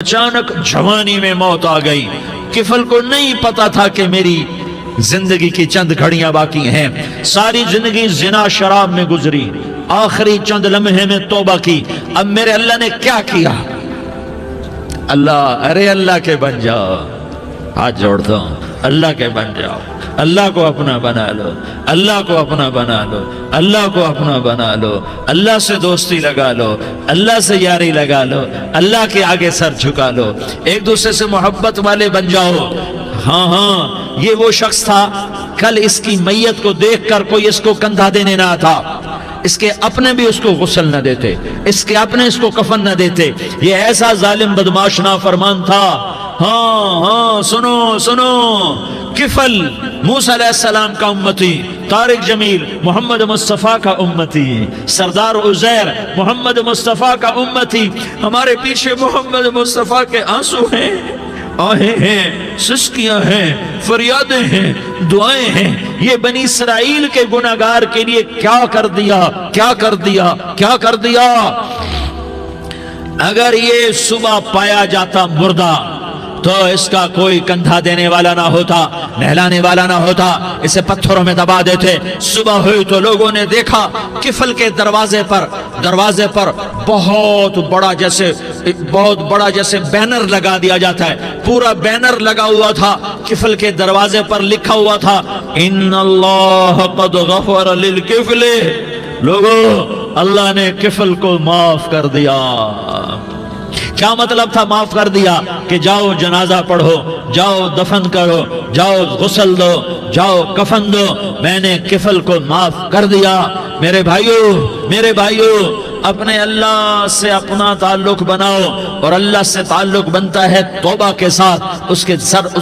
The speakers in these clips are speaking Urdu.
اچانک جوانی میں موت آ گئی. کفل کو نہیں پتا تھا کہ میری زندگی کی چند گھڑیاں باقی ہیں. ساری زندگی زنا شراب میں گزری, آخری چند لمحے میں توبہ کی. اب میرے اللہ نے کیا کیا؟ اللہ, ارے اللہ کے بن جاؤ, ہاتھ جوڑتا ہوں, اللہ کے بن جاؤ, اللہ کو اپنا بنا لو, اللہ کو اپنا بنا لو, اللہ کو اپنا بنا لو, اللہ سے دوستی لگا لو, اللہ سے یاری لگا لو, اللہ کے آگے سر جھکا لو, ایک دوسرے سے محبت والے بن جاؤ. ہاں یہ وہ شخص تھا, کل اس کی میت کو دیکھ کر کوئی اس کو کندھا دینے نہ آتا, اس کے اپنے بھی اس کو غسل نہ دیتے, اس کے اپنے اس کو کفن نہ دیتے. یہ ایسا ظالم بدماش نافرمان تھا. ہاں سنو سنو, کفل موسیٰ علیہ السلام کا امتی, طارق جمیل محمد مصطفیٰ کا امتی, سردار عزیر محمد مصطفیٰ کا امتی. ہمارے پیچھے محمد مصطفیٰ کے آنسو ہیں, آہیں ہیں, سسکیاں ہیں, فریادیں ہیں, دعائیں ہیں. یہ بنی اسرائیل کے گناہگار کے لیے کیا کر دیا, کیا کر دیا, کیا کر دیا. اگر یہ صبح پایا جاتا مردہ تو اس کا کوئی کندھا دینے والا نہ ہوتا, نہلانے والا نہ ہوتا, اسے پتھروں میں دبا دیتے. صبح ہوئی تو لوگوں نے دیکھا کفل کے دروازے پر بہت بڑا جیسے بینر لگا دیا جاتا ہے, پورا بینر لگا ہوا تھا. کفل کے دروازے پر لکھا ہوا تھا, ان اللہ قد غفر للکفل. لوگو, اللہ نے کفل کو معاف کر دیا. کیا مطلب تھا معاف کر دیا؟ کہ جاؤ جنازہ پڑھو, جاؤ دفن کرو, جاؤ غسل دو, جاؤ کفن دو, میں نے کفل کو معاف کر دیا. میرے بھائیو, اپنے اللہ سے اپنا تعلق بناؤ, اور اللہ سے تعلق بنتا ہے توبہ کے ساتھ, اس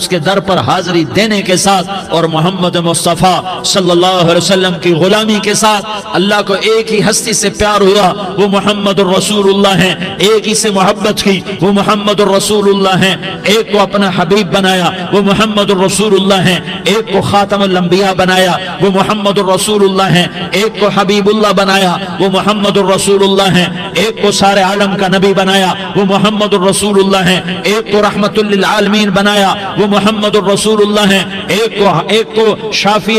کے در پر حاضری دینے کے ساتھ, اور محمد مصطفیٰ صلی اللہ علیہ وسلم کی غلامی کے ساتھ. اللہ کو ایک ہی ہستی سے پیار ہوا, وہ محمد الرسول اللہ ہیں. ایک ہی سے محبت کی, وہ محمد الرسول اللہ ہیں. ایک کو اپنا حبیب بنایا, وہ محمد الرسول اللہ ہیں. ایک کو خاتم الانبیاء بنایا, وہ محمد الرسول اللہ ہیں. ایک کو حبیب اللہ بنایا, وہ محمد الرسول اللہ ہیں. ایک کو سارے عالم کا نبی بنایا, وہ محمد الرسول اللہ ہیں. ایک کو رحمت للعالمین بنایا, وہ محمد الرسول اللہ ہیں. ایک کو شافع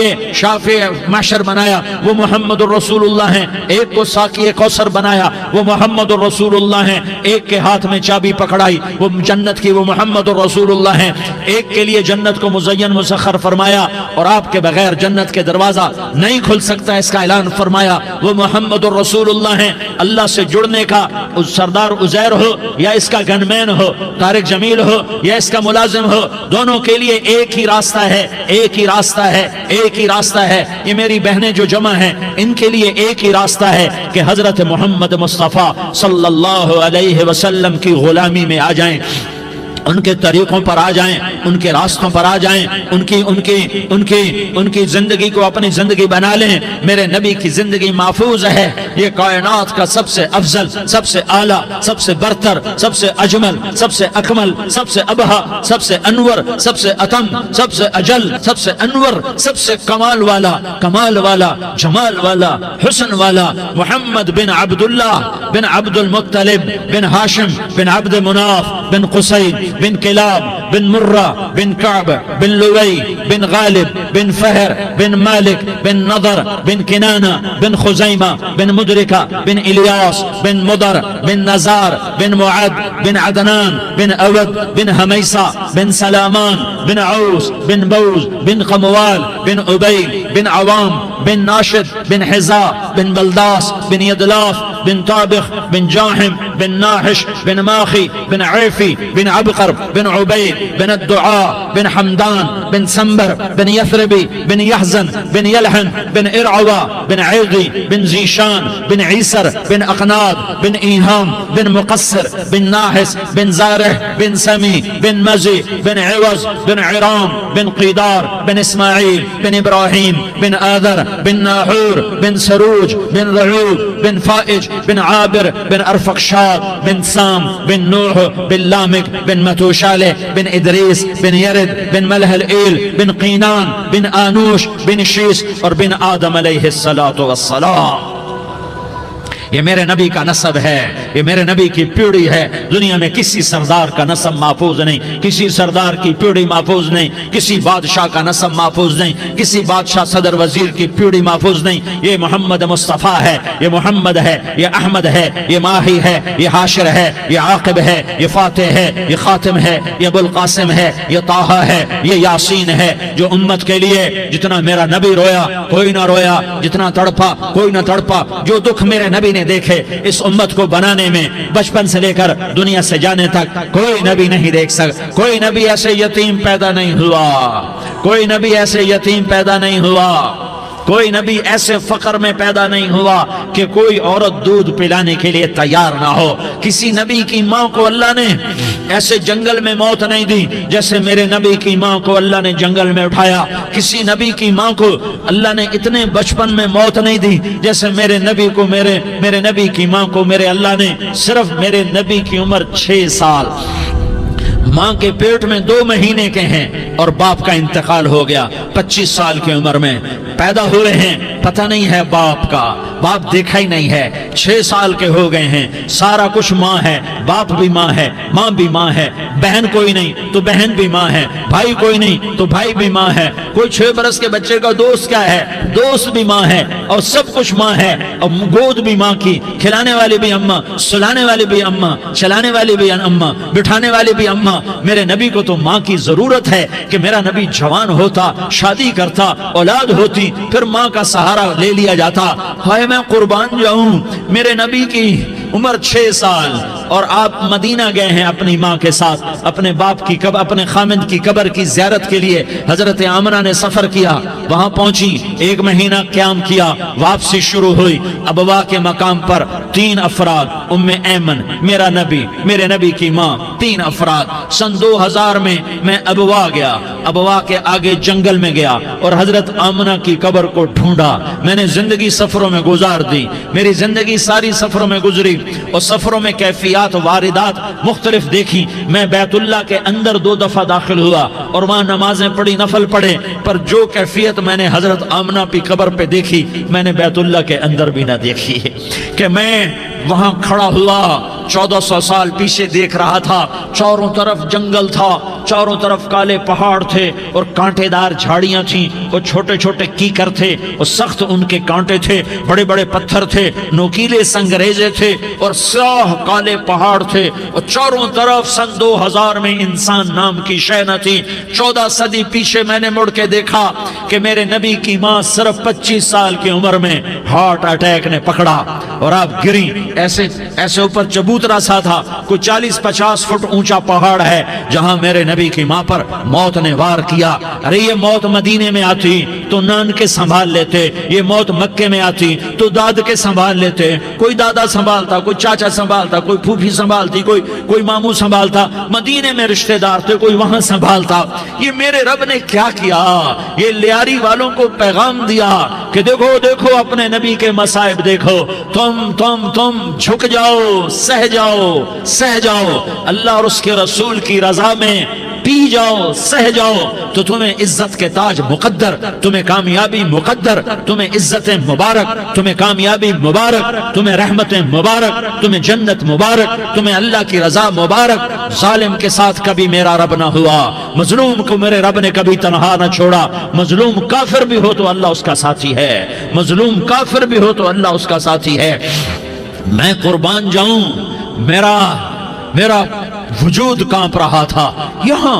محشر بنایا, وہ محمد الرسول اللہ ہیں. ایک کو ساقی کوثر بنایا, وہ محمد الرسول اللہ ہیں. ایک کے ہاتھ میں چابی پکڑائی وہ جنت کی, وہ محمد الرسول اللہ ہیں. ایک کے لیے جنت کو مزین مسخر فرمایا, اور آپ کے بغیر جنت کے دروازہ نہیں کھل سکتا, اس کا اعلان فرمایا, وہ محمد الرسول اللہ ہیں. اللہ سے جڑنے کا سردار عزیر ہو یا اس کا گنمین ہو, طارق جمیل ہو یا اس کا ملازم ہو, دونوں کے لیے ایک ہی راستہ ہے, ایک ہی راستہ ہے, ایک ہی راستہ ہے. یہ میری بہنیں جو جمع ہیں, ان کے لیے ایک ہی راستہ ہے کہ حضرت محمد مصطفیٰ صلی اللہ علیہ وسلم کی غلامی میں آ جائیں, ان کے طریقوں پر آ جائیں, ان کے راستوں پر آ جائیں, ان کی زندگی کو اپنی زندگی بنا لیں. میرے نبی کی زندگی محفوظ ہے. یہ کائنات کا سب سے افضل, سب سے اعلیٰ, سب سے برتر, سب سے اجمل, سب سے اکمل, سب سے ابہا, سب سے انور, سب سے اتم, سب سے اجل, سب سے انور, سب سے کمال والا, جمال والا, حسن والا, محمد بن عبداللہ بن عبد المطلب بن ہاشم بن عبد مناف بن قصی بن کلاب بن مرہ بن کعب بن لوی بن غالب بن فہر بن مالک بن نضر بن کنانہ بن خزیمہ بن مدرکہ بن الیاس بن مدر بن نزار بن معد بن عدنان بن اود بن حمیسہ بن سلامان بن عوس بن بوز بن قموال بن عبید بن عوام بن ناشد بن حزا بن بلداس بن یدلاف بن طابخ بن جاحم بن ناحش بن ماخی بن عیفی بن عبقر بن عبید بن الدعاء بن حمدان بن سنبر بن یثربی بن یحزن بن یلحن بن ارعوا بن عیغی بن زیشان بن عیسر بن اقناد بن ایہام بن مقصر بن ناحس بن زارح بن سمی بن مزی بن عوض بن عرام بن قیدار بن اسماعیل بن ابراہیم بن آذر بن ناحور بن سروج بن رعوب بن فائج بن عابر بن ارفقشاد بن سام بن نوح بن لامک بن متوشالہ بن ادریس بن یرد بن ملح الایل بن قینان بن آنوش بن شیس اور بن آدم علیہ الصلاۃ والسلام. یہ میرے نبی کا نسب ہے، یہ میرے نبی کی پیڑھی ہے۔ دنیا میں کسی سردار کا نسب محفوظ نہیں، کسی سردار کی پیڑھی محفوظ نہیں، کسی بادشاہ کا نسب محفوظ نہیں، کسی بادشاہ صدر وزیر کی پیڑھی محفوظ نہیں۔ یہ محمد مصطفیٰ ہے، یہ محمد ہے، یہ احمد ہے، یہ ماہی ہے، یہ حاشر ہے، یہ عاقب ہے، یہ فاتح ہے، یہ خاتم ہے، یہ ابو القاسم ہے، یہ طٰہٰ ہے، یہ یاسین ہے۔ جو امت کے لیے جتنا میرا نبی رویا کوئی نہ رویا، جتنا تڑپا کوئی نہ تڑپا، جو دکھ میرے نبی نے دیکھے اس امت کو بنانے میں، بچپن سے لے کر دنیا سے جانے تک کوئی نبی نہیں دیکھ سکتا۔ کوئی نبی ایسے یتیم پیدا نہیں ہوا، کوئی نبی ایسے یتیم پیدا نہیں ہوا، کوئی نبی ایسے فقر میں پیدا نہیں ہوا کہ کوئی عورت دودھ پلانے کے لیے تیار نہ ہو۔ کسی نبی کی ماں کو اللہ نے ایسے جنگل میں موت نہیں دی جیسے میرے نبی کی ماں کو اللہ نے جنگل میں اٹھایا۔ کسی نبی کی ماں کو اللہ نے اتنے بچپن میں موت نہیں دی جیسے میرے نبی کو، میرے نبی کی ماں کو میرے اللہ نے صرف میرے نبی کی عمر 6 سال، ماں کے پیٹ میں 2 مہینے کے ہیں اور باپ کا انتقال ہو گیا 25 سال کی عمر میں پیدا ہوئے ہیں، پتہ نہیں ہے باپ کا، باپ دیکھا ہی نہیں ہے، 6 سال کے ہو گئے ہیں، سارا کچھ ماں ہے، باپ بھی ماں ہے، ماں بھی ماں ہے، بہن کوئی نہیں تو بہن بھی ماں ہے، بھائی کوئی نہیں تو بھائی بھی ماں ہے، کوئی 6 برس کے بچے کا دوست کیا ہے، دوست بھی ماں ہے، اور سب کچھ ماں ہے، اور گود بھی ماں کی، کھلانے والی بھی اماں، سلانے والی بھی اماں، چلانے والی بھی اماں، بٹھانے والی بھی اماں۔ میرے نبی کو تو ماں کی ضرورت ہے کہ میرا نبی جوان ہوتا، شادی کرتا، اولاد ہوتی، پھر ماں کا سہارا لے لیا جاتا۔ ہائے میں قربان جاؤں، میرے نبی کی عمر 6 سال اور آپ مدینہ گئے ہیں اپنی ماں کے ساتھ، اپنے باپ کی اپنے خامند کی قبر کی زیارت کے لیے حضرت آمنہ نے سفر کیا، وہاں پہنچی، 1 مہینہ قیام کیا، واپسی شروع ہوئی۔ ابوا کے مقام پر 3 افراد، ام ایمن، میرا نبی، میرے نبی کی ماں، 3 افراد۔ سن 2000 میں ابوا گیا، ابوا کے آگے جنگل میں گیا اور حضرت آمنہ کی قبر کو ڈھونڈا۔ میں نے زندگی سفروں میں گزار دی، میری زندگی ساری سفروں میں گزری، اور سفروں میں کیفیات واردات مختلف دیکھی۔ میں بیت اللہ کے اندر 2 دفعہ داخل ہوا اور وہاں نمازیں پڑھی، نفل پڑھے، پر جو کیفیت میں نے حضرت آمنہ کی قبر پہ دیکھی میں نے بیت اللہ کے اندر بھی نہ دیکھی کہ میں وہاں کھڑا ہوا 1400 سال پیچھے دیکھ رہا تھا، چاروں طرف جنگل تھا، چاروں طرف کالے پہاڑ تھے اور کانٹے دار جھاڑیاں تھیں، اور چھوٹے چھوٹے کیکر تھے اور سخت ان کے کانٹے تھے، بڑے بڑے پتھر تھے، نوکیلے سنگریزے تھے اور سیاہ کالے پہاڑ تھے، اور چاروں طرف سن 2000 میں انسان نام کی شے نہ تھی۔ 14 صدی پیچھے میں نے مڑ کے دیکھا کہ میرے نبی کی ماں صرف 25 سال کی عمر میں ہارٹ اٹیک نے پکڑا اور آپ گری، ایسے اوپر چبوترا سا تھا، کوئی 40-50 فٹ اونچا پہاڑ ہے جہاں میرے نبی کی ماں پر موت نے وار کیا۔ ارے یہ موت مدینے میں آتی تو نان کے سنبھال لیتے، یہ موت مکے میں آتی تو داد کے سنبھال لیتے، کوئی دادا سنبھالتا، کوئی چاچا سنبھالتا، کوئی پھوپھی سنبھالتی، کوئی ماموں سنبھالتا، مدینے میں رشتہ دار تھے کوئی وہاں سنبھالتا۔ یہ میرے رب نے کیا کیا؟ یہ لیاری والوں کو پیغام دیا کہ دیکھو دیکھو اپنے نبی کے مصائب دیکھو، تم جھک جاؤ، سہ جاؤ اللہ اور اس کے رسول کی رضا میں پی جاؤ، سہ جاؤ تو تمہیں عزت کے تاج مقدر، تمہیں کامیابی مقدر، تمہیں عزت مبارک، تمہیں کامیابی مبارک، تمہیں رحمت مبارک، تمہیں جنت مبارک، تمہیں اللہ کی رضا مبارک۔ ظالم کے ساتھ کبھی میرا رب نہ ہوا، مظلوم کو میرے رب نے کبھی تنہا نہ چھوڑا۔ مظلوم کافر بھی ہو تو اللہ اس کا ساتھی ہے، مظلوم کافر بھی ہو تو اللہ اس کا ساتھی ہے۔ میں قربان جاؤں، میرا وجود کانپ رہا تھا۔ یہاں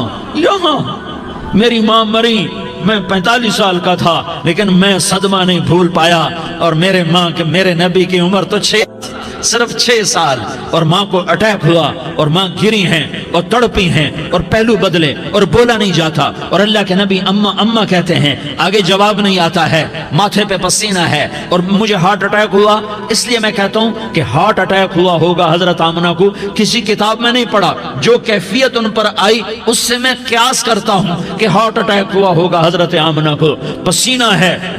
میری ماں مری، میں 45 سال کا تھا، لیکن میں صدمہ نہیں بھول پایا، اور میرے نبی کی عمر تو صرف 6 سال، اور ماں کو اٹیک ہوا اور ماں گری ہیں اور تڑپی ہیں اور پہلو بدلے اور بولا نہیں جاتا، اور اللہ کے نبی اماں کہتے ہیں، آگے جواب نہیں آتا ہے، ماتھے پہ پسینہ ہے، اور مجھے ہارٹ اٹیک ہوا۔ اس لیے میں کہتا ہوں کہ ہارٹ اٹیک ہوا ہوگا حضرت آمنہ کو، کسی کتاب میں نہیں پڑھا، جو کیفیت ان پر آئی اس سے میں قیاس کرتا ہوں کہ ہارٹ اٹیک ہوا ہوگا حضرت آمنہ کو۔ پسینہ ہے،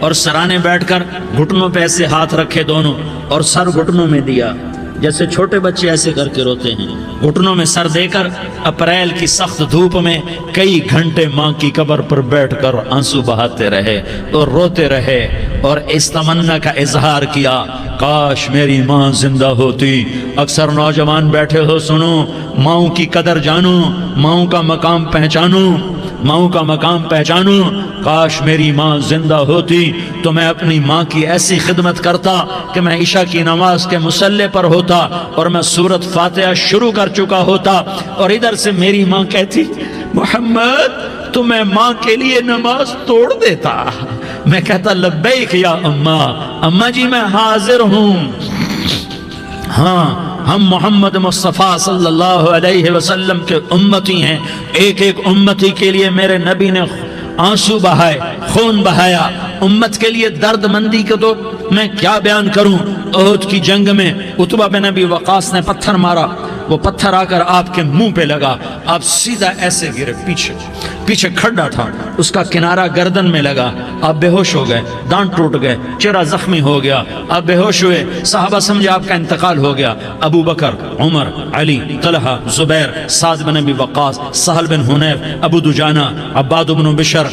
اور سرانے بیٹھ کر گھٹنوں پہ ایسے ہاتھ رکھے دونوں اور سر گھٹنوں میں دیا، جیسے چھوٹے بچے ایسے کر کے روتے ہیں، گھٹنوں میں سر دے کر اپریل کی سخت دھوپ میں کئی گھنٹے ماں کی قبر پر بیٹھ کر آنسو بہاتے رہے اور روتے رہے اور اس تمنا کا اظہار کیا، کاش میری ماں زندہ ہوتی۔ اکثر نوجوان بیٹھے ہو، سنو، ماؤں کی قدر جانو، ماؤں کا مقام پہچانو، ماؤں کا مقام پہچانو۔ کاش میری ماں زندہ ہوتی تو میں اپنی ماں کی ایسی خدمت کرتا کہ میں عشاء کی نماز کے مصلی پر ہوتا اور میں سورۃ فاتحہ شروع کر چکا ہوتا، اور ادھر سے میری ماں کہتی محمد تو میں ماں کے لیے نماز توڑ دیتا۔ میں کہتا لبیک یا اماں، اماں جی میں حاضر ہوں۔ ہاں، ہم محمد مصطفیٰ صلی اللہ علیہ وسلم کے امتی ہیں، ایک ایک امتی کے لیے میرے نبی نے آنسو بہائے، خون بہایا، امت کے لیے درد مندی کو تو میں کیا بیان کروں۔ احد کی جنگ میں عتبہ بن ابی وقاص نے پتھر مارا، وہ پتھر آ کر آپ کے منہ پہ لگا، آپ سیدھا ایسے گرے، پیچھے کھڈا تھا، اس کا کنارہ گردن میں لگا، آپ بے ہوش ہو گئے، دانت ٹوٹ گئے، چہرہ زخمی ہو گیا، آپ بے ہوش ہوئے، صحابہ سمجھے آپ کا انتقال ہو گیا۔ ابو بکر، عمر، علی، طلحہ، زبیر، سعد بن ابی وقاص، سہل بن حنیف، ابو دجانہ، عباد بن بشر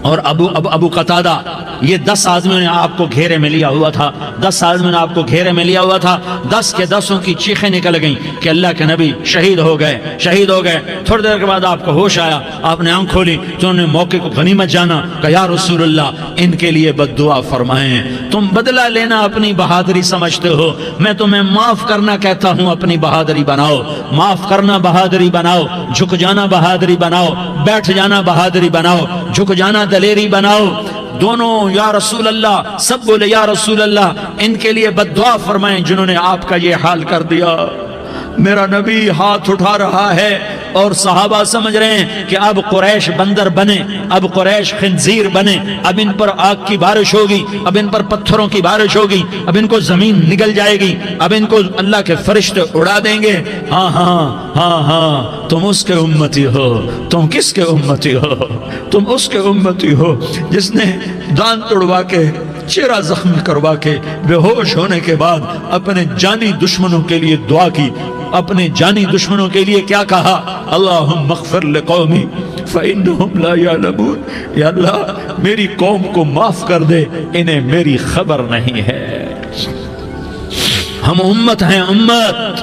اور ابو قتادہ، یہ 10 آدمیوں نے آپ کو گھیرے میں لیا ہوا تھا، 10 آدمیوں نے آپ کو گھیرے میں لیا ہوا تھا۔ 10 کے 10 کی چیخیں نکل گئیں کہ اللہ کے نبی شہید ہو گئے۔ تھوڑی دیر کے بعد آپ کو ہوش آیا، آپ نے آنکھ کھولی تو انہوں نے موقع کو غنیمت جانا کہ یا رسول اللہ ان کے لیے بد دعا فرمائیں، تم بدلہ لینا اپنی بہادری سمجھتے ہو، میں تمہیں معاف کرنا کہتا ہوں، اپنی بہادری بناؤ، معاف کرنا بہادری بناؤ، جھک جانا بہادری بناؤ، بیٹھ جانا بہادری بناؤ، جھک جانا دلیری بناؤ۔ دونوں یا رسول اللہ، سب بولے یا رسول اللہ ان کے لیے بد دعا فرمائیں جنہوں نے آپ کا یہ حال کر دیا۔ میرا نبی ہاتھ اٹھا رہا ہے اور صحابہ سمجھ رہے ہیں کہ اب قریش بندر بنے، اب قریش خنزیر بنے، اب ان پر آگ کی بارش ہوگی، اب ان پر پتھروں کی بارش ہوگی، اب ان کو زمین نگل جائے گی، اب ان کو اللہ کے فرشتے اڑا دیں گے۔ ہاں ہاں ہاں ہاں، تم اس کے امتی ہو۔ تم کس کے امتی ہو؟ تم اس کے امتی ہو جس نے دانت توڑوا کے، چہرہ زخم کروا کے، بے ہوش ہونے کے بعد اپنے جانی دشمنوں کے لیے دعا کی، اپنے جانی دشمنوں کے لیے کیا کہا؟ اللہم اغفر لقومی فإنہم لا یعلمون، یا اللہ میری قوم کو معاف کر دے، انہیں میری خبر نہیں ہے۔ ہم امت ہیں، امت،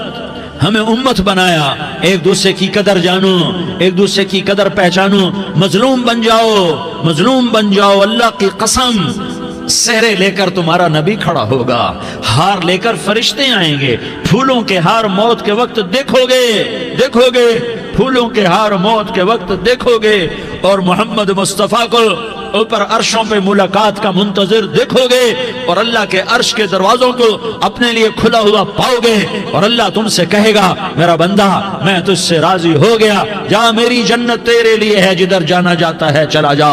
ہمیں امت بنایا، ایک دوسرے کی قدر جانو، ایک دوسرے کی قدر پہچانو، مظلوم بن جاؤ، مظلوم بن جاؤ، اللہ کی قسم سہرے لے کر تمہارا نبی کھڑا ہوگا، ہار لے کر فرشتے آئیں گے، پھولوں کے ہار موت کے وقت دیکھو گے، پھولوں کے ہار موت کے وقت دیکھو گے، اور محمد مصطفیٰ کو اوپر عرشوں پہ ملاقات کا منتظر دیکھو گے، اور اللہ کے عرش کے دروازوں کو اپنے لیے کھلا ہوا پاؤ گے، اور اللہ تم سے کہے گا میرا بندہ میں تجھ سے راضی ہو گیا، جا میری جنت تیرے لیے ہے، جدھر جانا جاتا ہے چلا جا۔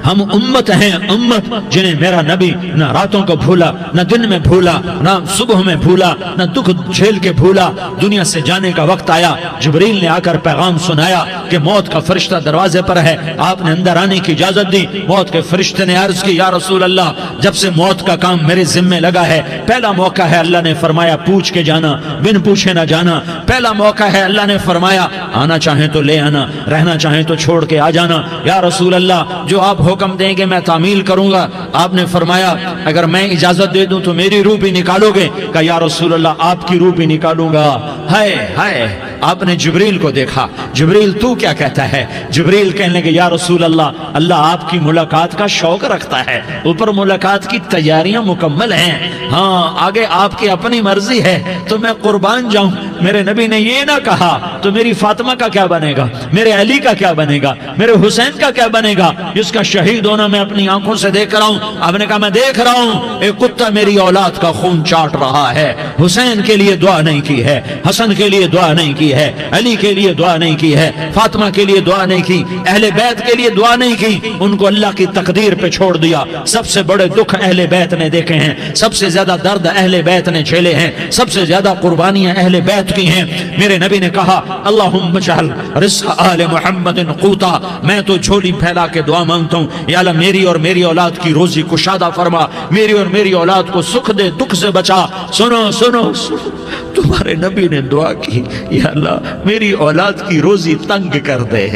ہم امت ہیں، امت جنہیں میرا نبی نہ راتوں کو بھولا، نہ دن میں بھولا، نہ صبح میں بھولا، نہ دکھ جھیل کے بھولا۔ دنیا سے جانے کا وقت آیا، جبریل نے آ کر پیغام سنایا کہ موت کا فرشتہ دروازے پر ہے، آپ نے اندر آنے کی اجازت دی۔ موت کے فرشتے نے عرض کی یا رسول اللہ جب سے موت کا کام میرے ذمہ لگا ہے، پہلا موقع ہے، اللہ نے فرمایا پوچھ کے جانا، بن پوچھے نہ جانا، پہلا موقع ہے، اللہ نے فرمایا آنا چاہیں تو لے آنا، رہنا چاہیں تو چھوڑ کے آ جانا۔ یا رسول اللہ جو آپ حکم دیں گے میں تعمیل کروں گا۔ آپ نے فرمایا اگر میں اجازت دے دوں تو میری روح بھی نکالو گے؟ کہا یا رسول اللہ آپ کی روح بھی نکالوں گا۔ ہائے آپ نے جبریل کو دیکھا، جبریل تو کیا کہتا ہے؟ جبریل کہنے لگے یا رسول اللہ اللہ آپ کی ملاقات کا شوق رکھتا ہے، اوپر ملاقات کی تیاریاں مکمل ہیں، ہاں آگے آپ کی اپنی مرضی ہے تو میں قربان جاؤں۔ میرے نبی نے یہ نہ کہا تو میری فاطمہ کا کیا بنے گا، میرے علی کا کیا بنے گا، میرے حسین کا کیا بنے گا جس کا شہید ہونا میں اپنی آنکھوں سے دیکھ رہا ہوں۔ آپ نے کہا میں دیکھ رہا ہوں ایک کتا میری اولاد کا خون چاٹ رہا ہے، حسین کے لیے دعا نہیں کی ہے، حسن کے لیے دعا نہیں کی کی ہے, علی کے لیے دعا نہیں کی ہے, فاطمہ کے لیے دعا نہیں کی, اہل بیت کے لیے دعا نہیں کی, ان کو اللہ کی تقدیر پہ چھوڑ دیا. سب سے بڑے دکھ اہل بیت نے دیکھے ہیں, سب سے زیادہ درد اہل بیت نے جھیلے ہیں, سب سے زیادہ قربانیاں اہل بیت کی ہیں. میرے نبی نے کہا اللہم اجعل رزق آل محمد قوتا, میں تو جھولی پھیلا کے دعا مانگتا ہوں, یا اللہ میری اور میری اولاد کی روزی کشادہ فرما, میری اور میری اولاد کو سکھ دے, دکھ سے بچا. سنو سنو سنو, تمہارے نبی نے دعا کی, یا اللہ میری اولاد کی روزی تنگ کر دے,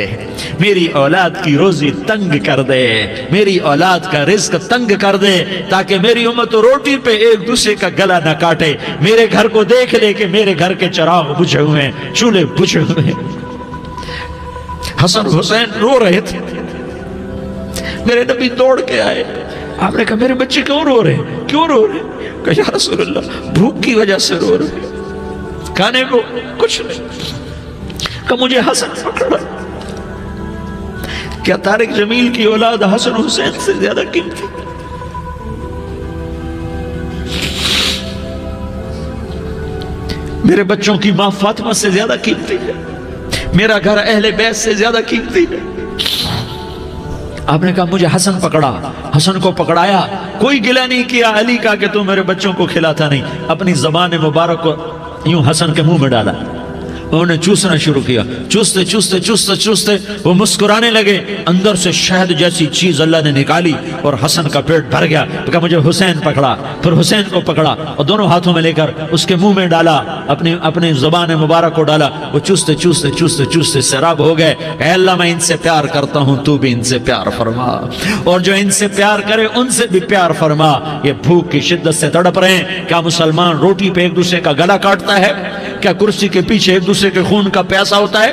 میری اولاد کی روزی تنگ کر دے, میری اولاد کا رزق تنگ کر دے, تاکہ میری امت روٹی پہ ایک دوسرے کا گلا نہ کاٹے, میرے گھر کو دیکھ لے کہ میرے گھر کے چراغ بجھے ہوئے ہیں, چولہے بجھے ہوئے ہیں. حسن حسین رو رہے تھے, میرے نبی دوڑ کے آئے, آپ نے کہا میرے بچے کیوں رو رہے ہیں, کیوں رو رہے ہیں؟ کہ یا رسول اللہ بھوک کی وجہ سے رو رہے ہیں, کھانے کو کچھ نہیں. کہ مجھے حسن پکڑا. کیا طارق جمیل کی اولاد حسن حسین سے زیادہ قیمتی؟ میرے بچوں کی ماں فاطمہ سے زیادہ قیمتی ہے, میرا گھر اہل بیت سے زیادہ قیمتی ہے. آپ نے کہا مجھے حسن پکڑا, حسن کو پکڑایا, کوئی گلہ نہیں کیا علی کا کہ تو میرے بچوں کو کھلاتا نہیں, اپنی زبان مبارک کو یوں حسن کے منہ میں ڈالا, انہوں نے چوسنا شروع کیا, چوستے چوستے چوستے چوستے وہ مسکرانے لگے, اندر سے شہد جیسی چیز اللہ نے نکالی اور حسن کا پیٹ بھر گیا. تو کہا مجھے حسین پکڑا, پھر حسین کو پکڑا اور دونوں ہاتھوں میں لے کر اس کے منہ میں ڈالا, اپنی زبان مبارک کو ڈالا. وہ چوستے چوستے چوستے چوستے سیراب ہو گئے. اے اللہ میں ان سے پیار کرتا ہوں, تو بھی ان سے پیار فرما, اور جو ان سے پیار کرے ان سے بھی پیار فرما. یہ بھوک کی شدت سے تڑپ رہے ہیں. کیا مسلمان روٹی پہ ایک دوسرے کا گلا کاٹتا ہے؟ کیا کرسی کے پیچھے ایک دوسرے کے خون کا پیاسا ہوتا ہے؟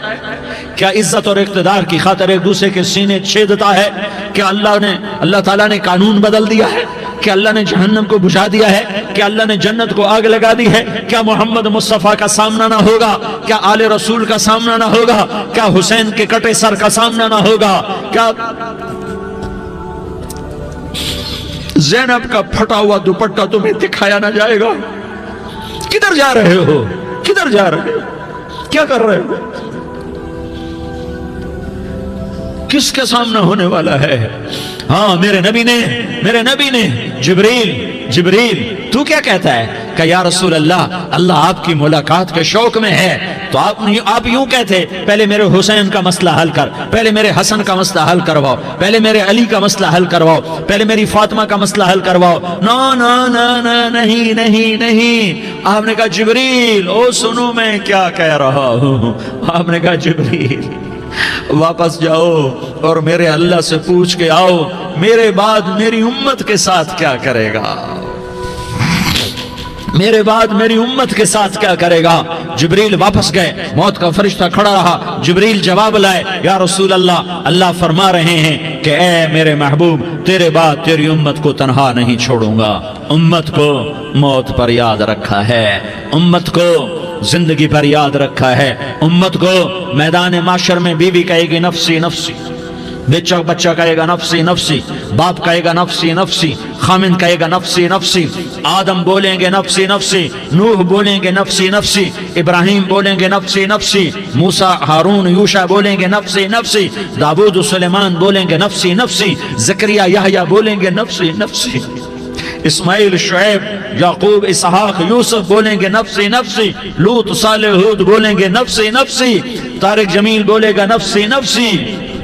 کیا عزت اور اقتدار کی خاطر ایک دوسرے کے سینے چھیدتا ہے؟ کیا اللہ تعالیٰ نے قانون بدل دیا ہے؟ کیا اللہ نے جہنم کو بجھا دیا ہے؟ کیا اللہ نے جنت کو آگ لگا دی ہے؟ کیا محمد مصطفیٰ کا سامنا نہ ہوگا؟ کیا آل رسول کا سامنا نہ ہوگا؟ کیا حسین کے کٹے سر کا سامنا نہ ہوگا؟ کیا زینب کا پھٹا ہوا دوپٹہ تمہیں دکھایا نہ جائے گا؟ کدھر جا رہے ہو؟ کدھر جا رہے ہو؟ کیا کر رہے ہو؟ کس کے سامنا ہونے والا ہے؟ ہاں میرے نبی نے جبریل تو کیا کہتا ہے کہ یا رسول اللہ آپ کی ملاقات کے شوق میں ہے. تو آپ یوں کہتے پہلے میرے حسین کا مسئلہ حل کر, پہلے میرے حسن کا مسئلہ حل کرواؤ, پہلے میرے علی کا مسئلہ حل کرواؤ, پہلے میری فاطمہ کا مسئلہ حل کرواؤ. نہیں. آپ نے کہا جبریل او سنو میں کیا کہہ رہا ہوں. آپ نے کہا جبریل واپس جاؤ اور میرے اللہ سے پوچھ کے آؤ میرے بعد میری امت کے ساتھ کیا کرے گا, میرے بعد میری امت کے ساتھ کیا کرے گا. جبریل واپس گئے, موت کا فرشتہ کھڑا رہا. جبریل جواب لائے, یا رسول اللہ فرما رہے ہیں کہ اے میرے محبوب تیرے بعد تیری امت کو تنہا نہیں چھوڑوں گا. امت کو موت پر یاد رکھا ہے, امت کو زندگی پر یاد رکھا ہے, امت کو میدان معاشر میں بیوی کہے گی نفسی نفسی, بچہ کہے گا نفسی نفسی, باپ کہے گا نفسی نفسی, خامن کہے گا نفسی نفسی, آدم بولیں گے نفسی نفسی, نوح بولیں گے نفسی نفسی, ابراہیم بولیں گے نفسی نفسی, موسیٰ ہارون یوشع بولیں گے نفسی نفسی, داؤد سلیمان بولیں گے نفسی نفسی, زکریا یحییٰ بولیں گے نفسی نفسی, اسماعیل شعیب یعقوب اسحاق یوسف بولیں گے نفسی نفسی, لوط صالح ہود بولیں گے نفسی نفسی, طارق جمیل بولے گا نفسی نفسی,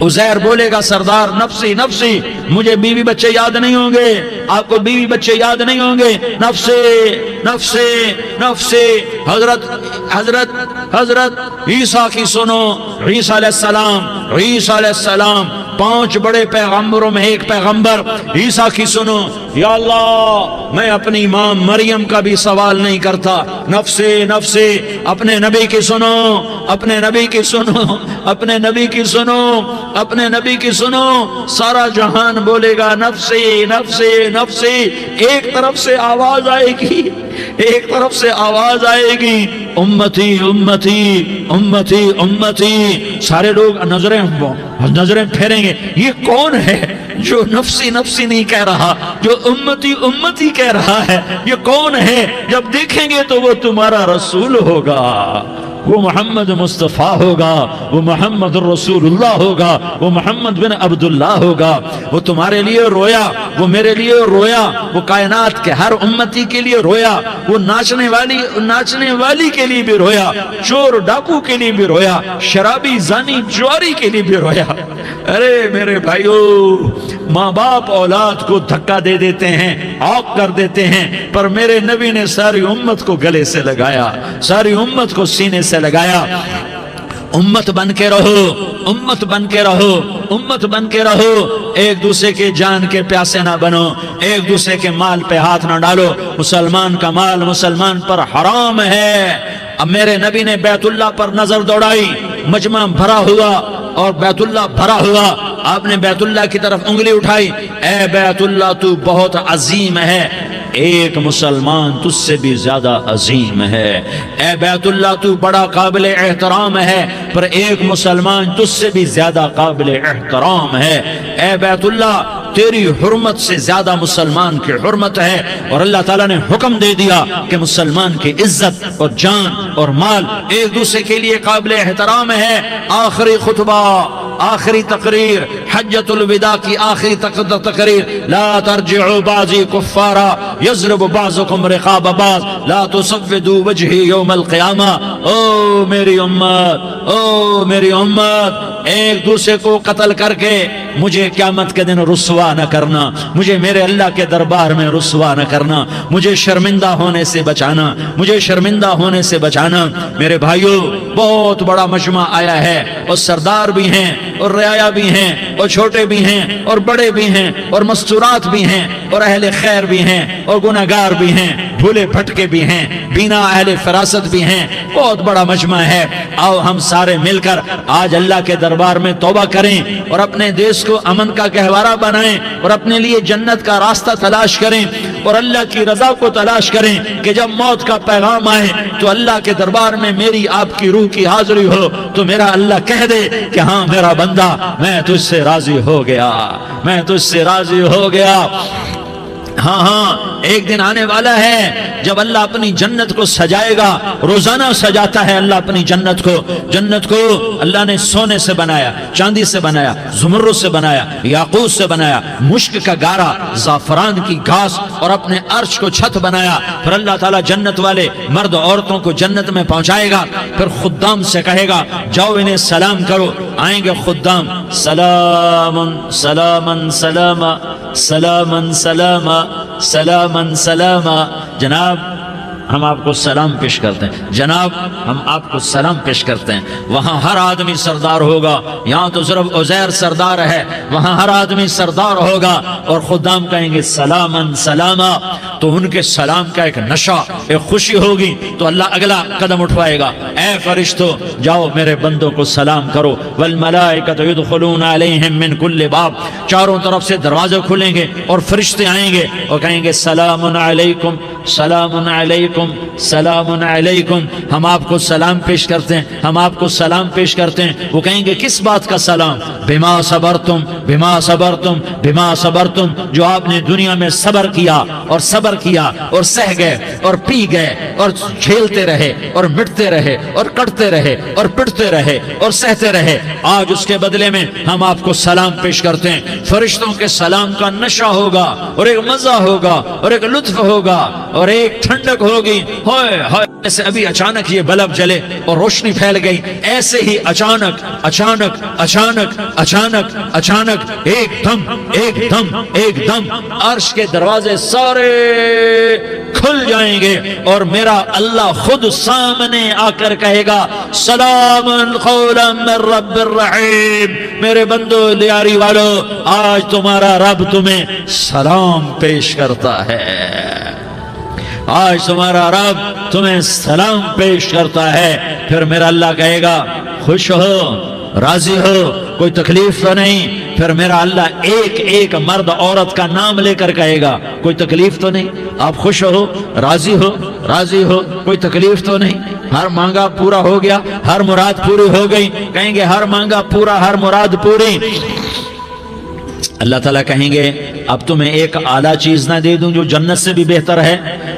عزیر بولے گا سردار نفسی نفسی. مجھے بیوی بچے یاد نہیں ہوں گے, آپ کو بیوی بچے یاد نہیں ہوں گے, نفسی نفسی نفسی. حضرت عیسیٰ کی سنو, عیسیٰ علیہ السلام 5 بڑے پیغمبروں میں ایک پیغمبر عیسیٰ کی سنو. یا اللہ میں اپنی ماں مریم کا بھی سوال نہیں کرتا, نفسی نفسی. اپنے نبی کی سنو, اپنے نبی کی سنو, اپنے نبی کی سنو, اپنے نبی کی سنو. سارا جہان بولے گا نفسی نفسی نفسی. ایک طرف سے آواز آئے گی, ایک طرف سے آواز آئے گی امتی امتی امتی امتی. سارے لوگ نظریں پھیریں گے, یہ کون ہے جو نفسی نفسی نہیں کہہ رہا, جو امتی امتی کہہ رہا ہے؟ یہ کون ہے؟ جب دیکھیں گے تو وہ تمہارا رسول ہوگا. وہ محمد مصطفیٰ ہوگا، وہ محمد رسول اللہ ہوگا، وہ محمد بن عبداللہ ہوگا۔ وہ تمہارے لیے رویا، وہ میرے لیے رویا، وہ کائنات کے ہر امتی کے لیے رویا، وہ ناچنے والی کے لیے بھی رویا، چور ڈاکو کے لیے بھی رویا، شرابی زانی جواری کے لیے بھی رویا۔ ارے میرے بھائیو، ماں باپ اولاد کو دھکا دے دیتے ہیں، عوق کر دیتے ہیں، پر میرے نبی نے ساری امت کو گلے سے لگایا، ساری امت کو سینے سے لگایا۔ امت بن کے رہو، امت بن کے رہو، امت بن کے رہو، ایک دوسرے کے جان کے پیاسے نہ بنو، ایک دوسرے کے مال پہ ہاتھ نہ ڈالو۔ مسلمان کا مال مسلمان پر حرام ہے۔ اب میرے نبی نے بیت اللہ پر نظر دوڑائی، مجمع بھرا ہوا اور بیت اللہ بھرا ہوا، آپ نے بیت اللہ کی طرف انگلی اٹھائی، اے بیت اللہ تو بہت عظیم ہے، ایک مسلمان تجھ سے بھی زیادہ عظیم ہے۔ اے بیت اللہ تو بڑا قابل احترام ہے، پر ایک مسلمان تجھ سے بھی زیادہ قابل احترام ہے۔ اے بیت اللہ تیری حرمت سے زیادہ مسلمان کی حرمت ہے، اور اللہ تعالیٰ نے حکم دے دیا کہ مسلمان کی عزت اور جان اور مال ایک دوسرے کے لیے قابل احترام ہے۔ آخری خطبہ، آخری تقریر، حجۃ الوداع کی آخری تقریر، لا ترجعوا بعضی کفارا یضرب بعضکم رقاب بعض لا تسودوا وجہی یوم القیامہ۔ او میری امت، او میری امت، ایک دوسرے کو قتل کر کے مجھے قیامت کے دن رسوا نہ کرنا، مجھے میرے اللہ کے دربار میں رسوا نہ کرنا، مجھے شرمندہ ہونے سے بچانا، مجھے شرمندہ ہونے سے بچانا۔ میرے بھائیو، بہت بڑا مجمع آیا ہے، اور سردار بھی ہیں اور رعایا بھی ہیں اور چھوٹے بھی ہیں اور بڑے بھی ہیں اور مستورات بھی ہیں اور اہل خیر بھی ہیں اور گناہگار بھی ہیں، بھولے بھٹکے بھی ہیں، بینا اہل فراست بھی ہیں، بہت بڑا مجمع ہے۔ آؤ ہم سارے مل کر آج اللہ کے دربار میں توبہ کریں اور اپنے دیش کو امن کا گہوارہ بنائیں اور اپنے لیے جنت کا راستہ تلاش کریں اور اللہ کی رضا کو تلاش کریں کہ جب موت کا پیغام آئے تو اللہ کے دربار میں میری آپ کی روح کی حاضری ہو تو میرا اللہ کہہ دے کہ ہاں میرا بندہ، میں تجھ سے راضی ہو گیا، میں تجھ سے راضی ہو گیا۔ ہاں ہاں، ایک دن آنے والا ہے جب اللہ اپنی جنت کو سجائے گا، روزانہ سجاتا ہے اللہ اپنی جنت کو۔ جنت کو اللہ نے سونے سے بنایا، چاندی سے بنایا، زمرد سے بنایا، یاقوت سے بنایا، مشک کا گارا، زعفران کی گھاس اور اپنے عرش کو چھت بنایا۔ پھر اللہ تعالیٰ جنت والے مرد عورتوں کو جنت میں پہنچائے گا، پھر خدام سے کہے گا جاؤ انہیں سلام کرو۔ آئیں گے خدام، سلامن سلامن سلاما سلامن سلاما سلامن سلاما۔ جناب ہم آپ کو سلام پیش کرتے ہیں، جناب ہم آپ کو سلام پیش کرتے ہیں۔ وہاں ہر آدمی سردار ہوگا، یہاں تو صرف عزیر سردار ہے، وہاں ہر آدمی سردار ہوگا، اور خدام کہیں گے سلامن سلاما۔ تو ان کے سلام کا ایک نشہ، ایک خوشی ہوگی، تو اللہ اگلا قدم اٹھوائے گا، اے فرشتو جاؤ میرے بندوں کو سلام کرو۔ والملائکۃ یدخلون علیہم من کل باب، چاروں طرف سے دروازے کھلیں گے اور فرشتے آئیں گے اور کہیں گے سلام علیکم سلام علیکم سلام علیکم۔ ہم آپ کو سلام پیش کرتے ہیں، ہم آپ کو سلام پیش کرتے ہیں۔ وہ کہیں گے کس بات کا سلام؟ بما صبرتم بما صبرتم بما صبرتم، جو آپ نے دنیا میں صبر کیا اور صبر کیا اور سہ گئے اور پی گئے اور جھیلتے رہے اور مٹتے رہے اور کٹتے رہے اور پٹتے رہے اور سہتے رہے، آج اس کے بدلے میں ہم آپ کو سلام پیش کرتے ہیں۔ فرشتوں کے سلام کا نشہ ہوگا اور ایک مزہ ہوگا اور ایک لطف ہوگا اور ایک ٹھنڈک ہوگی۔ ہوئے ہوئے، ایسے ابھی اچانک یہ بلب جلے اور روشنی پھیل گئی، ایسے ہی اچانک اچانک اچانک اچانک اچانک ایک دم ایک دم ایک دم عرش کے دروازے سارے کھل جائیں گے اور میرا اللہ خود سامنے آ کر کہے گا سلام قولا من رب الرحیم۔ میرے بندو لیاری والو، آج تمہارا رب تمہیں سلام پیش کرتا ہے، آج تمہارا رب تمہیں سلام پیش کرتا ہے۔ پھر میرا اللہ کہے گا خوش ہو، راضی ہو، کوئی تکلیف تو نہیں؟ پھر میرا اللہ ایک ایک مرد عورت کا نام لے کر کہے گا کوئی تکلیف تو نہیں؟ آپ خوش ہو، راضی ہو، راضی ہو، کوئی تکلیف تو نہیں؟ ہر مانگا پورا ہو گیا، ہر مراد پوری ہو گئی؟ کہیں گے ہر مانگا پورا، ہر مراد پوری۔ اللہ تعالیٰ کہیں گے اب تمہیں ایک اعلیٰ چیز نہ دے دوں جو جنت سے بھی بہتر ہے؟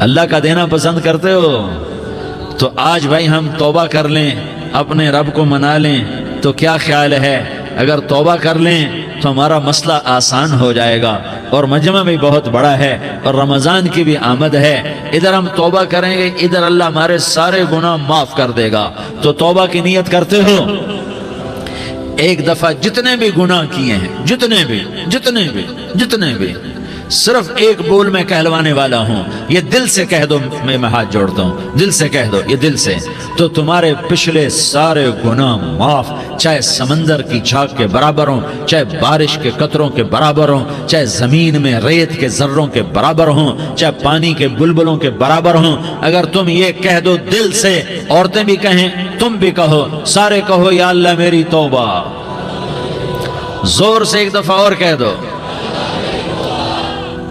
اللہ کا دینا پسند کرتے ہو؟ تو آج بھائی ہم توبہ کر لیں، اپنے رب کو منا لیں، تو کیا خیال ہے اگر توبہ کر لیں تو ہمارا مسئلہ آسان ہو جائے گا، اور مجمع بھی بہت بڑا ہے اور رمضان کی بھی آمد ہے، ادھر ہم توبہ کریں گے، ادھر اللہ ہمارے سارے گناہ معاف کر دے گا۔ تو توبہ کی نیت کرتے ہو؟ ایک دفعہ جتنے بھی گناہ کیے ہیں، جتنے بھی صرف ایک بول میں کہلوانے والا ہوں، یہ دل سے کہہ دو، میں ہاتھ جوڑتا ہوں، دل سے کہہ دو، یہ دل سے، تو تمہارے پچھلے سارے گناہ معاف، چاہے سمندر کی جھاگ کے برابر ہوں، چاہے بارش کے قطروں کے برابر ہوں، چاہے زمین میں ریت کے ذروں کے برابر ہوں، چاہے پانی کے بلبلوں کے برابر ہوں۔ اگر تم یہ کہہ دو دل سے، عورتیں بھی کہیں، تم بھی کہو، سارے کہو یا اللہ میری توبہ، زور سے ایک دفعہ اور کہہ دو،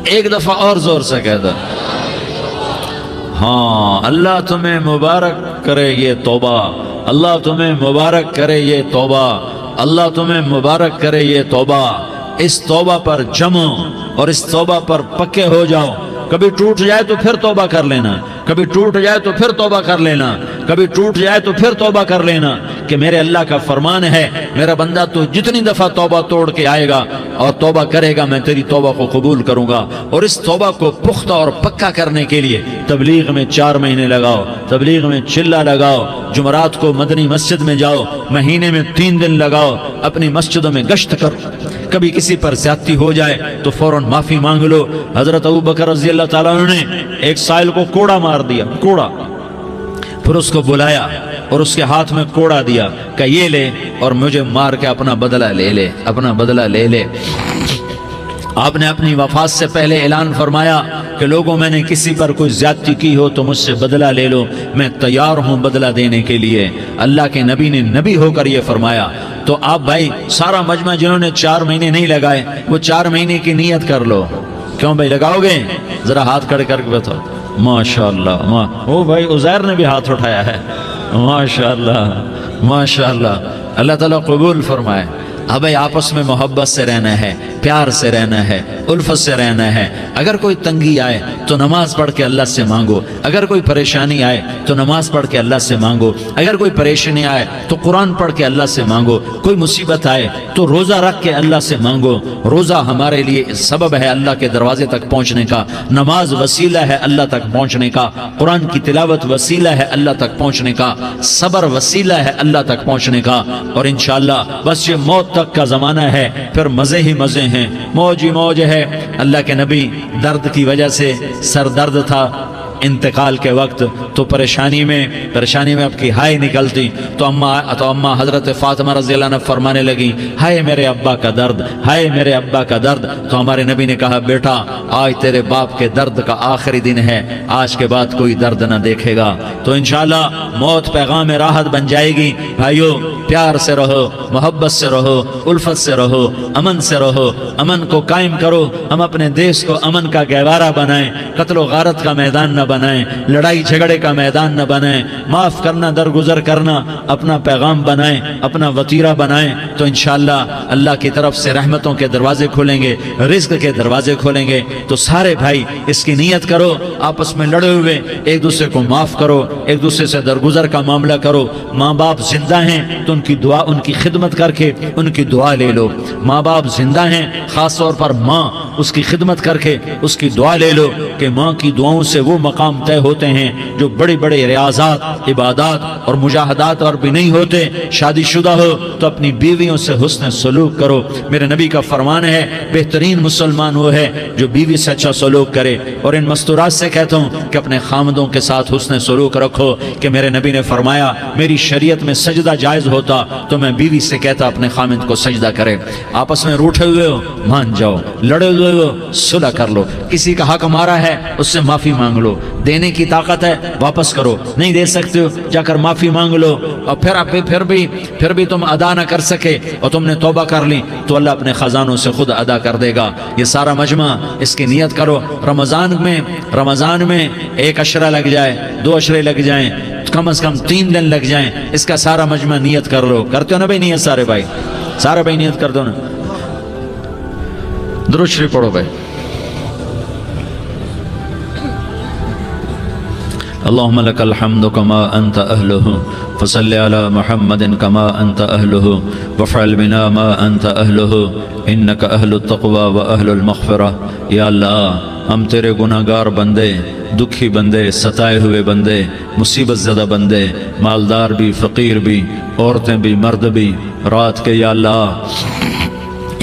ایک دفعہ اور زور سے کہہ دو۔ ہاں، اللہ تمہیں مبارک کرے یہ توبہ، اللہ تمہیں مبارک کرے یہ توبہ، اللہ تمہیں مبارک کرے یہ توبہ۔ اس توبہ پر جمو اور اس توبہ پر پکے ہو جاؤ۔ کبھی ٹوٹ جائے تو پھر توبہ کر لینا، کبھی ٹوٹ جائے تو پھر توبہ کر لینا، کبھی ٹوٹ جائے تو پھر توبہ کر لینا، کہ میرے اللہ کا فرمان ہے، میرا بندہ تو جتنی دفعہ توبہ توڑ کے آئے گا اور توبہ کرے گا، میں تیری توبہ کو قبول کروں گا۔ اور اس توبہ کو پختہ اور پکا کرنے کے لیے تبلیغ میں 4 مہینے لگاؤ، تبلیغ میں چلہ لگاؤ، جمعرات کو مدنی مسجد میں جاؤ، مہینے میں 3 دن لگاؤ، اپنی مسجدوں میں گشت کرو۔ کبھی کسی پر زیادتی ہو جائے تو فوراً معافی مانگ لو۔ حضرت ابوبکر رضی اللہ تعالیٰ عنہ نے ایک سائل کو کوڑا مار دیا، کوڑا، پھر اس کو بلایا اور اس کے ہاتھ میں کوڑا دیا کہ یہ لے اور مجھے مار کے اپنا بدلہ لے لے، اپنا بدلہ لے لے۔ آپ نے اپنی وفات سے پہلے اعلان فرمایا کہ لوگوں، میں نے کسی پر کوئی زیادتی کی ہو تو مجھ سے بدلہ لے لو، میں تیار ہوں بدلہ دینے کے لیے۔ اللہ کے نبی نے نبی ہو کر یہ فرمایا۔ تو آپ بھائی سارا مجمع جنہوں نے 4 مہینے نہیں لگائے، وہ 4 مہینے کی نیت کر لو۔ کیوں بھائی لگاؤ گے؟ ذرا ہاتھ کھڑے کر کے بتاؤ۔ ماشاءاللہ، وہ بھائی عزیر نے بھی ہاتھ اٹھایا ہے، ماشاءاللہ ماشاءاللہ، اللہ تعالیٰ قبول فرمائے۔ اب بھائی آپس میں محبت سے رہنا ہے، پیار سے رہنا ہے، الفت سے رہنا ہے۔ اگر کوئی تنگی آئے تو نماز پڑھ کے اللہ سے مانگو، اگر کوئی پریشانی آئے تو نماز پڑھ کے اللہ سے مانگو، اگر کوئی پریشانی آئے تو قرآن پڑھ کے اللہ سے مانگو، کوئی مصیبت آئے تو روزہ رکھ کے اللہ سے مانگو۔ روزہ ہمارے لیے سبب ہے اللہ کے دروازے تک پہنچنے کا، نماز وسیلہ ہے اللہ تک پہنچنے کا، قرآن کی تلاوت وسیلہ ہے اللہ تک پہنچنے کا، صبر وسیلہ ہے اللہ تک پہنچنے کا۔ اور انشاءاللہ بس یہ موت تک کا زمانہ ہے، پھر مزے ہی مزے ہیں، موج ہی موج ہے۔ اللہ کے نبی درد کی وجہ سے سر درد تھا انتقال کے وقت، تو پریشانی میں اب کی ہائے نکلتی، تو اماں حضرت فاطمہ رضی اللہ عنہ فرمانے لگی، ہائے میرے ابا کا درد، ہائے میرے ابا کا درد۔ تو ہمارے نبی نے کہا، بیٹا آج تیرے باپ کے درد کا آخری دن ہے، آج کے بعد کوئی درد نہ دیکھے گا۔ تو انشاءاللہ موت پیغام راحت بن جائے گی۔ بھائیو پیار سے رہو، محبت سے رہو، الفت سے رہو، امن سے رہو، امن کو قائم کرو۔ ہم اپنے دیش کو امن کا گہوارہ بنائیں، قتل و غارت کا میدان نہ بنائیں، لڑائی جھگڑے کا میدان نہ بنائیں، معاف کرنا درگزر کرنا اپنا پیغام بنائیں، اپنا وطیرہ بنائیں۔ تو انشاءاللہ اللہ کی طرف سے رحمتوں کے دروازے کھولیں گے، رزق کے دروازے کھولیں گے۔ تو سارے بھائی اس کی نیت کرو، آپس میں لڑے ہوئے ایک دوسرے کو معاف کرو، ایک دوسرے سے درگزر کا معاملہ کرو۔ ماں باپ زندہ ہیں تو ان کی دعا، ان کی خدمت کر کے ان کی دعا لے لو۔ ماں باپ زندہ ہیں، خاص طور پر ماں، اس کی خدمت کر کے اس کی دعا لے لو، کہ ماں کی دعاؤں سے وہ مقام طے ہوتے ہیں جو بڑے بڑے ریاضات، عبادات اور مجاہدات اور بھی نہیں ہوتے۔ شادی شدہ ہو تو اپنی بیویوں سے حسن سلوک کرو۔ میرے نبی کا فرمان ہے، بہترین مسلمان وہ ہے جو بیوی سے اچھا سلوک کرے۔ اور ان مستورات سے کہتا ہوں کہ اپنے خامدوں کے ساتھ حسن سلوک رکھو، کہ میرے نبی نے فرمایا، میری شریعت میں سجدہ جائز ہوتا تو میں بیوی سے کہتا اپنے خامد کو سجدہ کرے۔ آپس میں روٹھے ہوئے ہو مان جاؤ، لڑے ہوئے ہو صلح کر لو، کسی کا حق مارا ہے اس سے معافی مانگ لو، دینے کی طاقت ہے واپس کرو، نہیں دے سکتے ہو جا کر معافی مانگ لو۔ اور پھر بھی تم ادا نہ کر سکے اور تم نے توبہ کر لی تو اللہ اپنے خزانوں سے خود ادا کر دے گا۔ یہ سارا مجمع اس کی نیت کرو۔ رمضان میں 1 عشرہ لگ جائے، 2 عشرے لگ جائیں، کم از کم 3 دن لگ جائیں، اس کا سارا مجمع نیت کر لو۔ کرتے ہو نا بھائی نیت؟ سارے بھائی نیت کر دو نا۔ درود شریف پڑھو بھائی۔ اللهم لك الحمد كما أنت أهله فصل على محمد كما أنت أهله وافعل بنا ما أنت أهله إنك أهل التقوى وأهل المغفرة. یا اللہ ہم تیرے گناہ گار بندے، دکھی بندے، ستائے ہوئے بندے، مصیبت زدہ بندے، مالدار بھی، فقیر بھی، عورتیں بھی، مرد بھی، رات کے یا اللہ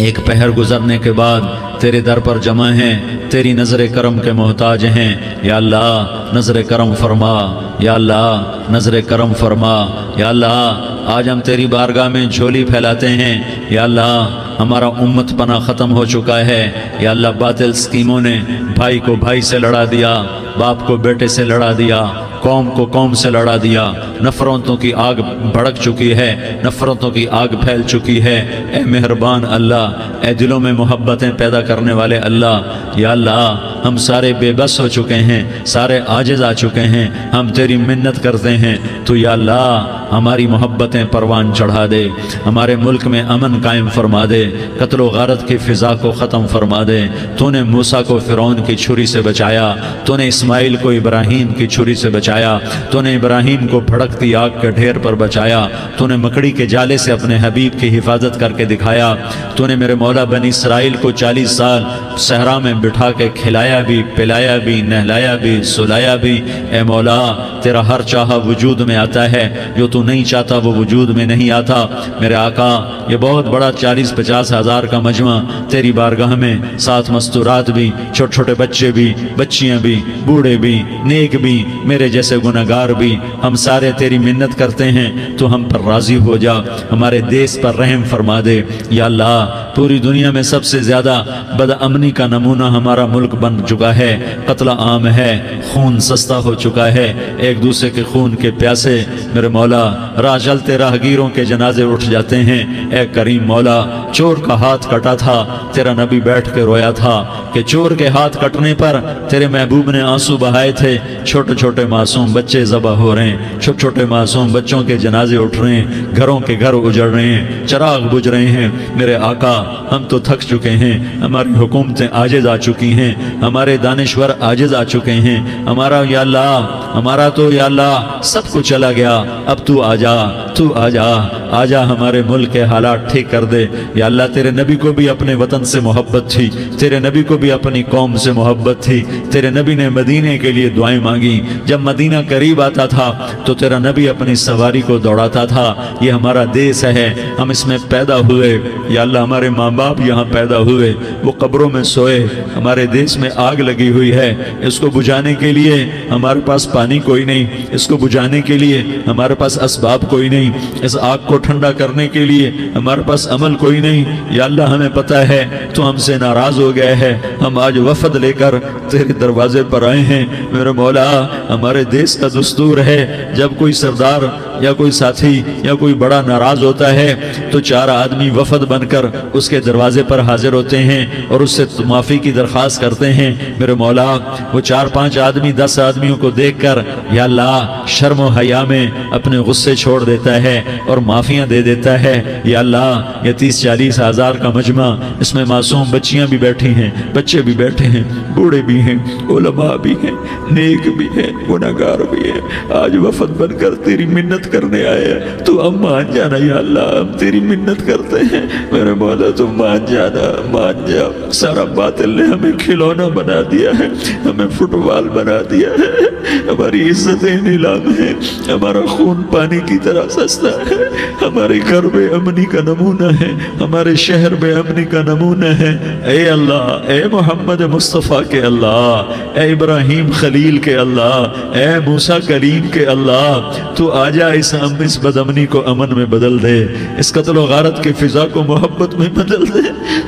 ایک پہر گزرنے کے بعد تیرے در پر جمع ہیں، تیری نظر کرم کے محتاج ہیں. یا اللہ نظر کرم فرما، یا اللہ نظر کرم فرما. یا اللہ آج ہم تیری بارگاہ میں جھولی پھیلاتے ہیں. یا اللہ ہمارا امت پناہ ختم ہو چکا ہے. یا اللہ باطل سکیموں نے بھائی کو بھائی سے لڑا دیا، باپ کو بیٹے سے لڑا دیا، قوم کو قوم سے لڑا دیا. نفرتوں کی آگ بھڑک چکی ہے، نفرتوں کی آگ پھیل چکی ہے. اے مہربان اللہ، اے دلوں میں محبتیں پیدا کرنے والے اللہ، یا اللہ ہم سارے بے بس ہو چکے ہیں، سارے عاجز آ چکے ہیں. ہم تیری منت کرتے ہیں تو یا اللہ ہماری محبتیں پروان چڑھا دے، ہمارے ملک میں امن قائم فرما دے، قتل و غارت کی فضا کو ختم فرما دے. تو نے موسیٰ کو فرعون کی چھری سے بچایا، تو نے اسماعیل کو ابراہیم کی چھری سے بچایا، تو نے ابراہیم کو بھڑکتی آگ کے ڈھیر پر بچایا، تو نے مکڑی کے جالے سے اپنے حبیب کی حفاظت کر کے دکھایا. تو نے میرے مولا بنی اسرائیل کو 40 سال صحرا میں بٹھا کے کھلایا بھی، پلایا بھی، نہلایا بھی، سلایا بھی. اے مولا تیرا ہر چاہا وجود میں آتا ہے، جو تو نہیں چاہتا وہ وجود میں نہیں آتا. میرے آقا یہ بہت بڑا 40-50 ہزار کا مجمع تیری بارگاہ میں، ساتھ مستورات بھی، چھوٹے چھوٹے بچے بھی، بچیاں بھی، بوڑھے بھی، نیک بھی، میرے جیسے گناہگار بھی، ہم سارے تیری منت کرتے ہیں تو ہم پر راضی ہو جا، ہمارے دیس پر رحم فرما دے. یا اللہ پوری دنیا میں سب سے زیادہ بدامنی کا نمونہ ہمارا ملک بن چکا ہے، قتل عام ہے، خون سستا ہو چکا ہے، ایک دوسرے کے خون کے پیاسے. میرے مولا راہ چلتے راہگیروں کے جنازے اٹھ جاتے ہیں. اے کریم مولا چور کا ہاتھ کٹا تھا، تیرا نبی بیٹھ کے رویا تھا کہ چور کے ہاتھ کٹنے پر تیرے محبوب نے آنسو بہائے تھے. چھوٹے چھوٹے معصوم بچے ذبح ہو رہے ہیں، چھوٹے چھوٹے معصوم بچوں کے جنازے اٹھ رہے ہیں، گھروں کے گھر اجڑ رہے ہیں، چراغ بجھ رہے ہیں. میرے آقا ہم تو تھک چکے ہیں، ہماری حکومتیں عاجز آ چکی ہیں، ہمارے دانشور عاجز آ چکے ہیں. ہمارا یا اللہ ہمارا تو یا اللہ سب کچھ چلا گیا. اب تو آ جا، تو آ جا، آ جا ہمارے ملک کے حالات ٹھیک کر دے. یا اللہ تیرے نبی کو بھی اپنے وطن سے محبت تھی، تیرے نبی کو بھی اپنی قوم سے محبت تھی. تیرے نبی نے مدینے کے لیے دعائیں مانگی. جب مدینہ قریب آتا تھا تو تیرا نبی اپنی سواری کو دوڑاتا تھا. یہ ہمارا دیس ہے، ہم اس میں پیدا ہوئے. یا اللہ ہمارے ماں باپ یہاں پیدا ہوئے، وہ قبروں میں سوئے. ہمارے دیس میں آگ لگی ہوئی ہے، اس کو بجھانے کے لیے ہمارے پاس پانی کوئی نہیں، اس کو بجھانے کے لیے ہمارے پاس اسباب کوئی نہیں، اس آگ کو ٹھنڈا کرنے کے لیے ہمارے پاس عمل کوئی نہیں. یا اللہ ہمیں پتہ ہے تو ہم سے ناراض ہو گئے ہے. ہم آج وفد لے کر تیرے دروازے پر آئے ہیں. میرے مولا ہمارے دیس کا دستور ہے جب کوئی سردار یا کوئی ساتھی یا کوئی بڑا ناراض ہوتا ہے تو 4 آدمی وفد بن کر اس کے دروازے پر حاضر ہوتے ہیں اور اس سے معافی کی درخواست کرتے ہیں. میرے مولا وہ 4-5 آدمی 10 آدمیوں کو دیکھ کر یا اللہ شرم و حیا میں اپنے غصے چھوڑ دیتا ہے اور معافیاں دے دیتا ہے. یا اللہ یہ 30-40 ہزار کا مجمع، اس میں معصوم بچیاں بھی بیٹھی ہیں، بچے بھی بیٹھے ہیں، بوڑھے بھی ہیں، علماء بھی ہیں، نیک بھی ہیں، گناہگار بھی ہیں. آج وفد بن کر تیری منت کرنے آئے تو اب مان جانا. یا اللہ ہم تیری منت کرتے ہیں، میرے مولا تو مان جانا، مان جا. سارا باطل نے ہمیں کھلونا بنا دیا ہے، ہمیں فٹ بال بنا دیا ہے، ہماری عزتیں نیلام ہیں، ہمارا خون پانی کی طرح سستا ہے. ہمارے گھر بے امنی کا نمونہ ہے، ہمارے شہر بے امنی کا نمونہ ہے. اے اللہ، اے محمد مصطفیٰ کے اللہ، اے ابراہیم خلیل کے اللہ، اے موسیٰ کلیم کے اللہ، تو آجا اس بدامنی کو امن میں بدل دے، اس قتل و غارت کی فضا کو محبت میں بدل دے.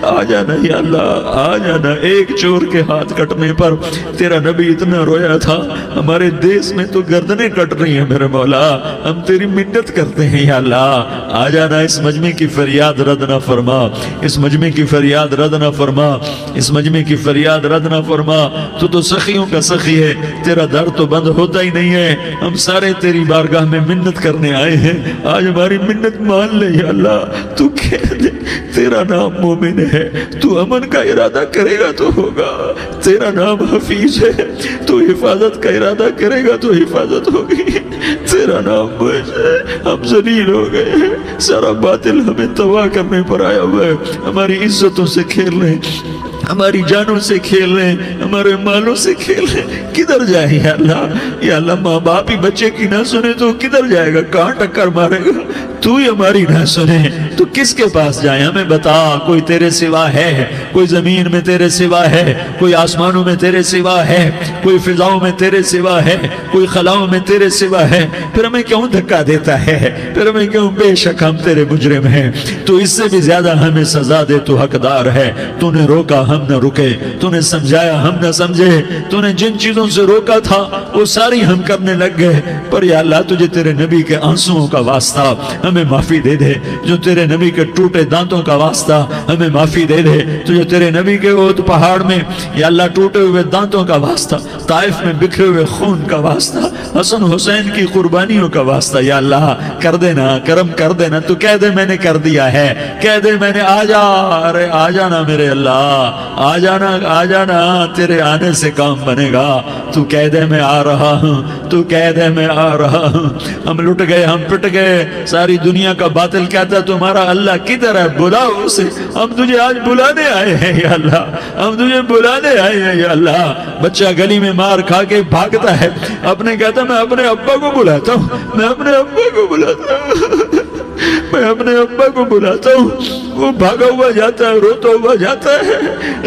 آ جانا یا اللہ، آ جانا. ایک چور کے ہاتھ کٹنے پر تیرا نبی اتنا رویا تھا، ہمارے دیس میں تو گردنیں کٹ رہی ہیں. میرے مولا ہم تیری منت کرتے ہیں یا اللہ، آ جانا. اس مجمع کی فریاد رد نہ فرما، اس مجمع کی فریاد رد نہ فرما، اس مجمع کی فریاد رد نہ فرما. تو سخیوں کا سخی ہے، تیرا در تو بند ہوتا ہی نہیں ہے. ہم سارے تیری بارگاہ میں منت منت کرنے آئے ہیں، آج ہماری منت مان لے یا اللہ۔ تو کہہ دے تیرا نام مومن ہے، تو امن کا ارادہ کرے گا تو ہوگا، تیرا نام حفیظ ہے، تو حفاظت کا ارادہ کرے گا تو حفاظت ہوگی، تیرا نام بوجھ ہے، ہم ذلیل ہو گئے ہیں، سارا باطل ہمیں تباہ کرنے پر آیا ہوا ہے، ہماری عزتوں سے کھیل رہے ہیں، ہماری جانوں سے کھیل رہے ہیں، ہمارے مالوں سے کھیل رہے ہیں، کدھر جائے یا اللہ؟ یا اللہ ماں باپ ہی بچے کی نہ سنے تو کدھر جائے گا؟ کہاں ٹکر مارے گا؟ تو ہی ہماری نہ سنے تو کس کے پاس جائیں؟ ہمیں بتا، کوئی تیرے سوا ہے؟ کوئی زمین میں تیرے سوا ہے؟ کوئی آسمانوں میں تیرے سوا ہے؟ کوئی فضاؤں میں تیرے سوا ہے؟ کوئی خلاؤں میں تیرے سوا ہے؟ پھر ہمیں کیوں دھکا دیتا ہے؟ پھر ہمیں کیوں؟ بے شک ہم تیرے مجرم ہیں، تو اس سے بھی زیادہ ہمیں سزا دے، تو حقدار ہے۔ تو نے روکا ہم نہ رکے، تو نے سمجھایا ہم نہ سمجھے، تو نے جن چیزوں سے روکا تھا وہ ساری ہم کرنے لگ گئے، پر یا اللہ تجھے تیرے نبی کے آنسوؤں کا واسطہ ہمیں معافی دے دے، جو تیرے نبی کے ٹوٹے دانتوں کا واسطہ ہمیں معافی دے دے، تجھے تیرے نبی کے احد پہاڑ میں یا اللہ ٹوٹے ہوئے دانتوں کا واسطہ، طائف میں بکھرے ہوئے خون کا واسطہ، حسن حسین کی قربانیوں کا واسطہ یا اللہ کر دینا، کرم کر دینا۔ تو کہہ دے میں نے کر دیا ہے، کہہ دے میں نے، آ جا، ارے آ جانا میرے اللہ، آ جانا، آ جانا، تیرے آنے سے کام بنے گا۔ تو کہہ دے میں آ رہا ہوں، تو کہہ دے میں آ رہا ہوں۔ ہم لٹ گئے، ہم پٹ گئے، ساری دنیا کا باطل کہتا ہے تمہارا اللہ کدھر ہے؟ بلاؤ اسے، ہم تجھے آج بلانے آئے ہیں یا اللہ، ہم تجھے بلانے آئے ہیں یا اللہ۔ بچہ گلی میں مار کھا کے بھاگتا ہے، اپنے کہتا میں اپنے ابا کو بلاتا ہوں، میں اپنے ابا کو بلاتا ہوں، میں اپنے ابا کو بلاتا ہوں، وہ بھاگا ہوا جاتا ہے، روتا ہوا جاتا ہے۔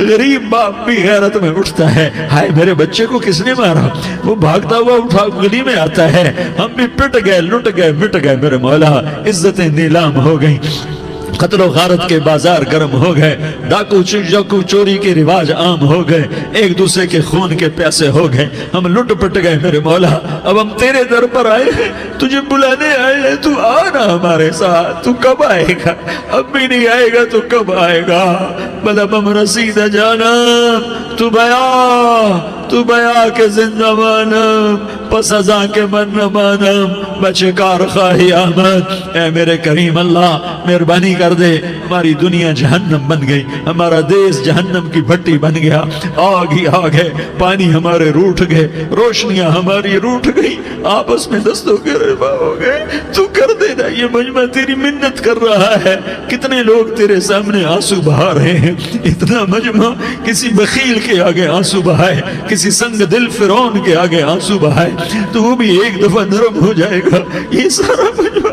غریب باپ بھی غیرت میں اٹھتا ہے، ہائے میرے بچے کو کس نے مارا؟ وہ بھاگتا ہوا اٹھا گلی میں آتا ہے، ہم بھی پٹ گئے، لٹ گئے، مٹ گئے میرے مولا، عزتیں نیلام ہو گئیں، قتل و غارت کے بازار گرم ہو گئے، ڈاکو چوری کے رواج عام ہو گئے، ایک دوسرے کے خون کے پیاسے ہو گئے، ہم لٹ پٹ گئے میرے مولا۔ اب ہم تیرے در پر آئے ہیں، تجھے بلانے آئے ہیں، تو آنا ہمارے ساتھ۔ تو کب آئے گا؟ اب بھی نہیں آئے گا تو کب آئے گا؟ بلب ہم رسید جانا، تو بیا کے زندہ مانم، پس ازاں کے من نہ مانم، بچکار خواہی آمد۔ اے میرے کریم اللہ مہربانی کر دے، ہماری دنیا جہنم بن گئی، ہمارا دیس جہنم کی بھٹی بن گیا، آگ ہی آگ ہے، پانی ہمارے روٹھ گئے، روشنیاں ہماری روٹھ گئی، آپس میں دستوں کے ربا ہو گئے۔ تو کر دینا، یہ مجمع تیری منت کر رہا ہے، کتنے لوگ تیرے سامنے آنسو بہا رہے ہیں، اتنا مجمع کسی بخیل کے آگے آنسو بہائے، کسی سنگ دل فرعون کے آگے آنسو بہائے تو وہ بھی ایک دفعہ نرم ہو جائے گا۔ یہ سارا مجمع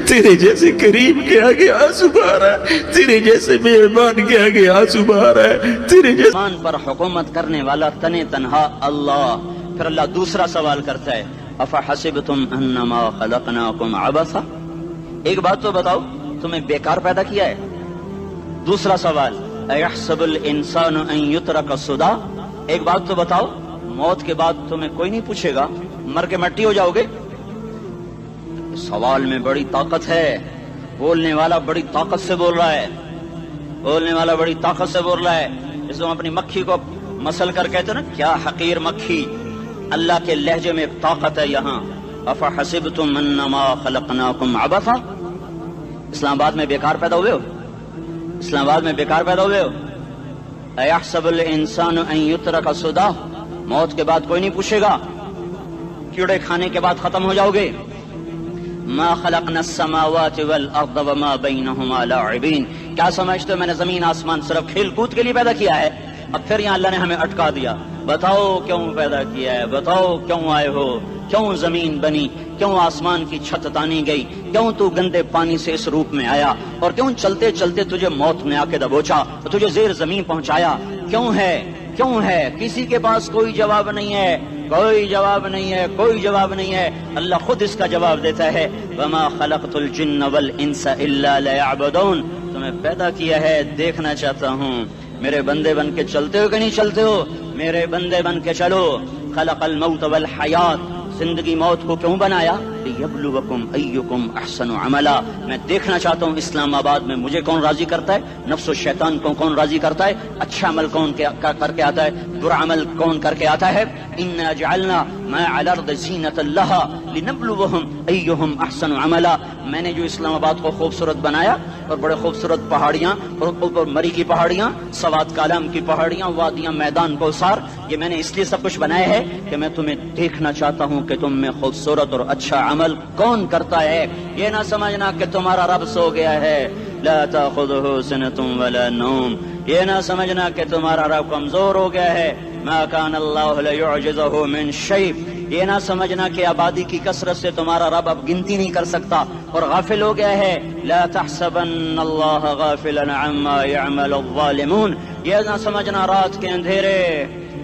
تیرے جیسے کریم کے آگے آنسو بہا رہا ہے، تیرے جیسے مہربان کے آگے آنسو بہا رہا ہے، تیرے جیسے آسمان پر حکومت کرنے والا تنے تنہا اللہ۔ پھر اللہ دوسرا سوال کرتا ہے، افحسبتم انما خلقناکم عبثا، ایک بات تو بتاؤ تمہیں بیکار پیدا کیا ہے؟ دوسرا سوال، ایحسب الانسان ان یترک سدی، ایک بات تو بتاؤ موت کے بعد تمہیں کوئی نہیں پوچھے گا، مر کے مٹی ہو جاؤ گے؟ سوال میں بڑی طاقت ہے، بولنے والا بڑی طاقت سے بول رہا ہے، بولنے والا بڑی طاقت سے بول رہا ہے۔ جس کو اپنی مکھی کو مسل کر کہتے ہیں نا کیا حقیر مکھی، اللہ کے لہجے میں ایک طاقت ہے یہاں۔ افحسبتم انما خلقناکم عبثا، اسلام آباد میں بیکار پیدا ہوئے ہو؟ اسلام آباد میں بیکار پیدا ہوئے ہو؟ ایحسب الانسان ان یترک سدی، موت کے بعد کوئی نہیں پوچھے گا، کیڑے کھانے کے بعد ختم ہو جاؤ گے۔ ما خلقنا السماوات والارض وما بینہما لاعبین، کیا سمجھتے ہو میں نے زمین آسمان صرف کھیل کود کے لیے پیدا کیا ہے؟ اب پھر یہاں اللہ نے ہمیں اٹکا دیا، بتاؤ کیوں پیدا کیا ہے، بتاؤ کیوں آئے ہو، کیوں زمین بنی، کیوں آسمان کی چھت تانی گئی، کیوں تو گندے پانی سے اس روپ میں آیا، اور کیوں چلتے چلتے تجھے موت نے آ کے دبوچا، تجھے زیر زمین پہنچایا، کیوں ہے، کیوں ہے؟ کسی کے پاس کوئی جواب نہیں ہے، کوئی جواب نہیں ہے، کوئی جواب نہیں ہے، اللہ خود اس کا جواب دیتا ہے، وما خلقت الجن والانس الا لیعبدون، تمہیں پیدا کیا ہے دیکھنا چاہتا ہوں میرے بندے بن کے چلتے ہو کہ نہیں چلتے ہو، میرے بندے بن کے چلو۔ خلق الموت والحیات، زندگی موت کو کیوں بنایا؟ لِيَبْلُوَكُمْ أَيُّكُمْ أَحْسَنُ عَمَلًا. میں دیکھنا چاہتا ہوں اسلام آباد میں مجھے کون راضی کرتا ہے، نفس و شیطان کو کون راضی کرتا ہے، اچھا عمل کون کر کے آتا ہے، برا عمل کون کر کے آتا ہے. إِنَّا جَعَلْنَا مَا عَلَى الْأَرْضِ زِينَةً لَهَا لِنَبْلُوَهُمْ أَيُّهُمْ أَحْسَنُ عَمَلًا. میں نے جو اسلام آباد کو خوبصورت بنایا اور بڑے خوبصورت پہاڑیاں اور اوپر مری کی پہاڑیاں، سوات کالام کی پہاڑیاں، وادیاں، میدان کوثر، یہ میں نے اس لیے سب کچھ بنایا ہے کہ میں تمہیں دیکھنا چاہتا ہوں کہ تم میں خوبصورت اور اچھا عمل کون کرتا ہے. یہ نہ سمجھنا کہ تمہارا رب سو گیا ہے، لا تأخذه سنة ولا نوم. یہ نہ سمجھنا کہ تمہارا رب کمزور ہو گیا ہے، ما کان اللہ لیعجزہ من شیء. یہ نہ سمجھنا کہ آبادی کی کثرت سے تمہارا رب اب گنتی نہیں کر سکتا اور غافل ہو گیا ہے. لا تحسبن اللہ غافلا عما يعمل الظالمون. یہ نہ سمجھنا رات کے اندھیرے،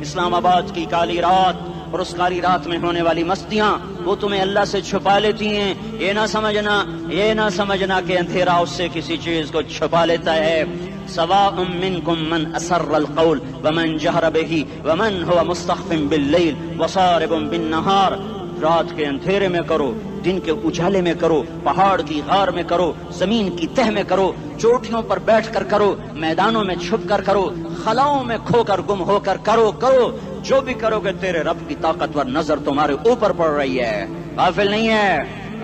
اسلام آباد کی کالی رات اور اس کالی رات میں ہونے والی مستیاں وہ تمہیں اللہ سے چھپا لیتی ہیں. یہ نہ سمجھنا کہ اندھیرا اس سے کسی چیز کو چھپا لیتا ہے. سواء منکم من اسر القول ومن جہر به ومن هو مستخف باللیل وصارب بالنہار. رات کے اندھیرے میں کرو، دن کے اجالے میں کرو، پہاڑ کی غار میں کرو، زمین کی تہ میں کرو، چوٹیوں پر بیٹھ کر کرو، میدانوں میں چھپ کر کرو، خلاؤں میں کھو کر گم ہو کر کرو. جو بھی کرو گے تیرے رب کی طاقتور نظر تمہارے اوپر پڑ رہی ہے، غافل نہیں ہے.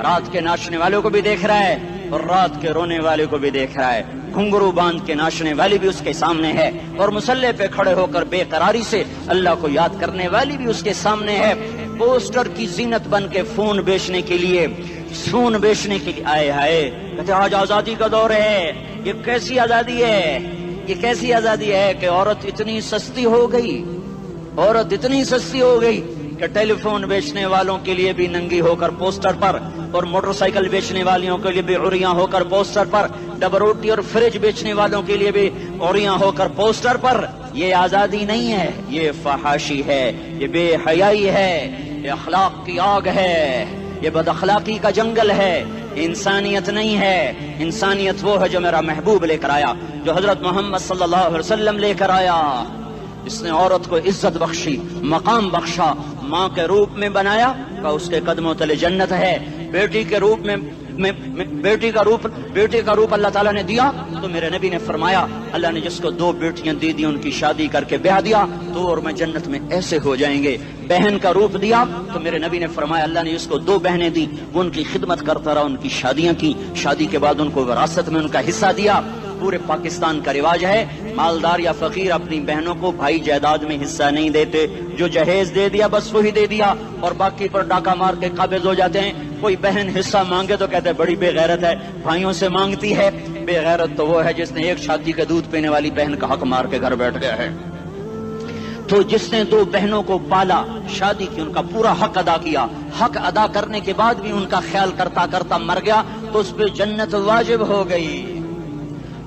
رات کے ناچنے والوں کو بھی دیکھ رہا ہے اور رات کے رونے والے کو بھی دیکھ رہا ہے. گھنگرو باندھ کے ناچنے والی بھی اس کے سامنے ہے اور مسلح پہ کھڑے ہو کر بے قراری سے اللہ کو یاد کرنے والی بھی اس کے سامنے ہے. پوسٹر کی زینت بن کے فون بیچنے کے لیے آئے ہائے کہتے آج آزادی کا دور ہے. یہ کیسی آزادی ہے کہ عورت اتنی سستی ہو گئی کہ ٹیلی فون بیچنے والوں کے لیے بھی ننگی ہو کر پوسٹر پر اور موٹر سائیکل بیچنے والوں کے لیے بھی عریاں ہو کر پوسٹر پر، ڈبل روٹی اور فریج بیچنے والوں کے لیے بھی عریاں ہو کر پوسٹر پر. یہ آزادی نہیں ہے، یہ فحاشی ہے، یہ بے حیائی ہے، یہ اخلاق کی آگ ہے، یہ بد اخلاقی کا جنگل ہے. انسانیت نہیں ہے. انسانیت وہ ہے جو میرا محبوب لے کر آیا، جو حضرت محمد صلی اللہ علیہ وسلم لے کر آیا. اس نے عورت کو عزت بخشی، مقام بخشا، ماں کے روپ میں بنایا کہ اس کے قدموں تلے جنت ہے. بیٹی کے روپ میں بیٹی کا روپ اللہ تعالیٰ نے دیا تو میرے نبی نے فرمایا اللہ نے جس کو 2 بیٹیاں دی ان کی شادی کر کے بیاہ دیا تو اور میں جنت میں ایسے ہو جائیں گے. بہن کا روپ دیا تو میرے نبی نے فرمایا اللہ نے جس کو 2 بہنیں دی وہ ان کی خدمت کرتا رہا، ان کی شادیاں کی، شادی کے بعد ان کو وراثت میں ان کا حصہ دیا. پورے پاکستان کا رواج ہے مالدار یا فقیر اپنی بہنوں کو بھائی جائیداد میں حصہ نہیں دیتے. جو جہیز دے دیا بس وہی دے دیا اور باقی پر ڈاکہ مار کے قابض ہو جاتے ہیں. کوئی بہن حصہ مانگے تو کہتے ہیں بڑی بے غیرت ہے، بھائیوں سے مانگتی ہے. بے غیرت تو وہ ہے جس نے ایک چھاتی کا دودھ پینے والی بہن کا حق مار کے گھر بیٹھ گیا ہے. تو جس نے 2 بہنوں کو پالا، شادی کی، ان کا پورا حق ادا کیا، حق ادا کرنے کے بعد بھی ان کا خیال کرتا کرتا مر گیا تو اس پہ جنت واجب ہو گئی.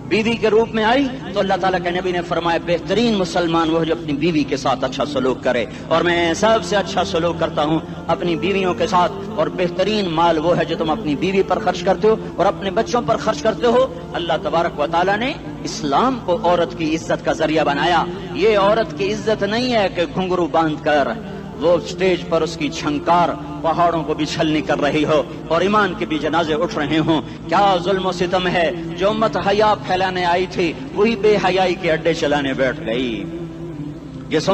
بیوی کے روپ میں آئی تو اللہ تعالیٰ کے نبی نے فرمایا بہترین مسلمان وہ جو اپنی بیوی کے ساتھ اچھا سلوک کرے، اور میں سب سے اچھا سلوک کرتا ہوں اپنی بیویوں کے ساتھ. اور بہترین مال وہ ہے جو تم اپنی بیوی پر خرچ کرتے ہو اور اپنے بچوں پر خرچ کرتے ہو. اللہ تبارک و تعالیٰ نے اسلام کو عورت کی عزت کا ذریعہ بنایا. یہ عورت کی عزت نہیں ہے کہ گھنگرو باندھ کر وہ اسٹیج پر اس کی چھنکار پہاڑوں کو بھی چھلنی کر رہی ہو اور ایمان کے بھی جنازے اٹھ رہے ہوں. کیا ظلم و ستم ہے. جو امت حیا پھیلانے آئی تھی وہی بے حیائی کے اڈے چلانے بیٹھ گئی. جس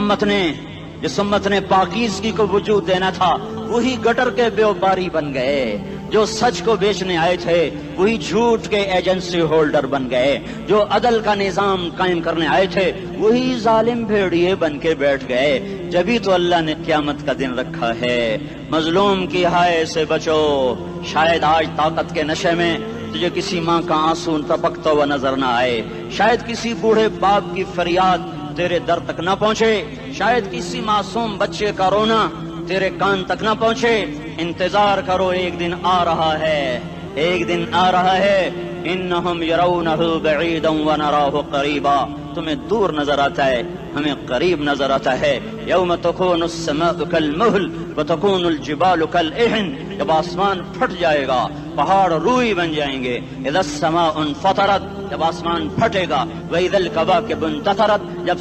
امت نے پاکیزگی کو وجود دینا تھا وہی گٹر کے بیوباری بن گئے. جو سچ کو بیچنے آئے تھے وہی جھوٹ کے ایجنسی ہولڈر بن گئے. جو عدل کا نظام قائم کرنے آئے تھے وہی ظالم بھیڑیے بن کے بیٹھ گئے. جبھی تو اللہ نے قیامت کا دن رکھا ہے. مظلوم کی ہائے سے بچو. شاید آج طاقت کے نشے میں تجھے کسی ماں کا آنسو ٹپکتا ہوا نظر نہ آئے، شاید کسی بوڑھے باپ کی فریاد تیرے در تک نہ پہنچے، شاید کسی معصوم بچے کا رونا تیرے کان تک نہ پہنچے. انتظار کرو، ایک دن آ رہا ہے. انہم یرونہ بعیدا ونراہ قریبا. تمہیں دور نظر آتا ہے، ہمیں قریب نظر آتا ہے. یوم تکون السماء کالمہل وتکون الجبال کالعہن. جب آسمان پھٹ جائے گا پہاڑ روئی بن جائیں گے. اذا السماء انفطرت. جب آسمان پھٹے گا. واذا الکواکب انتثرت. جب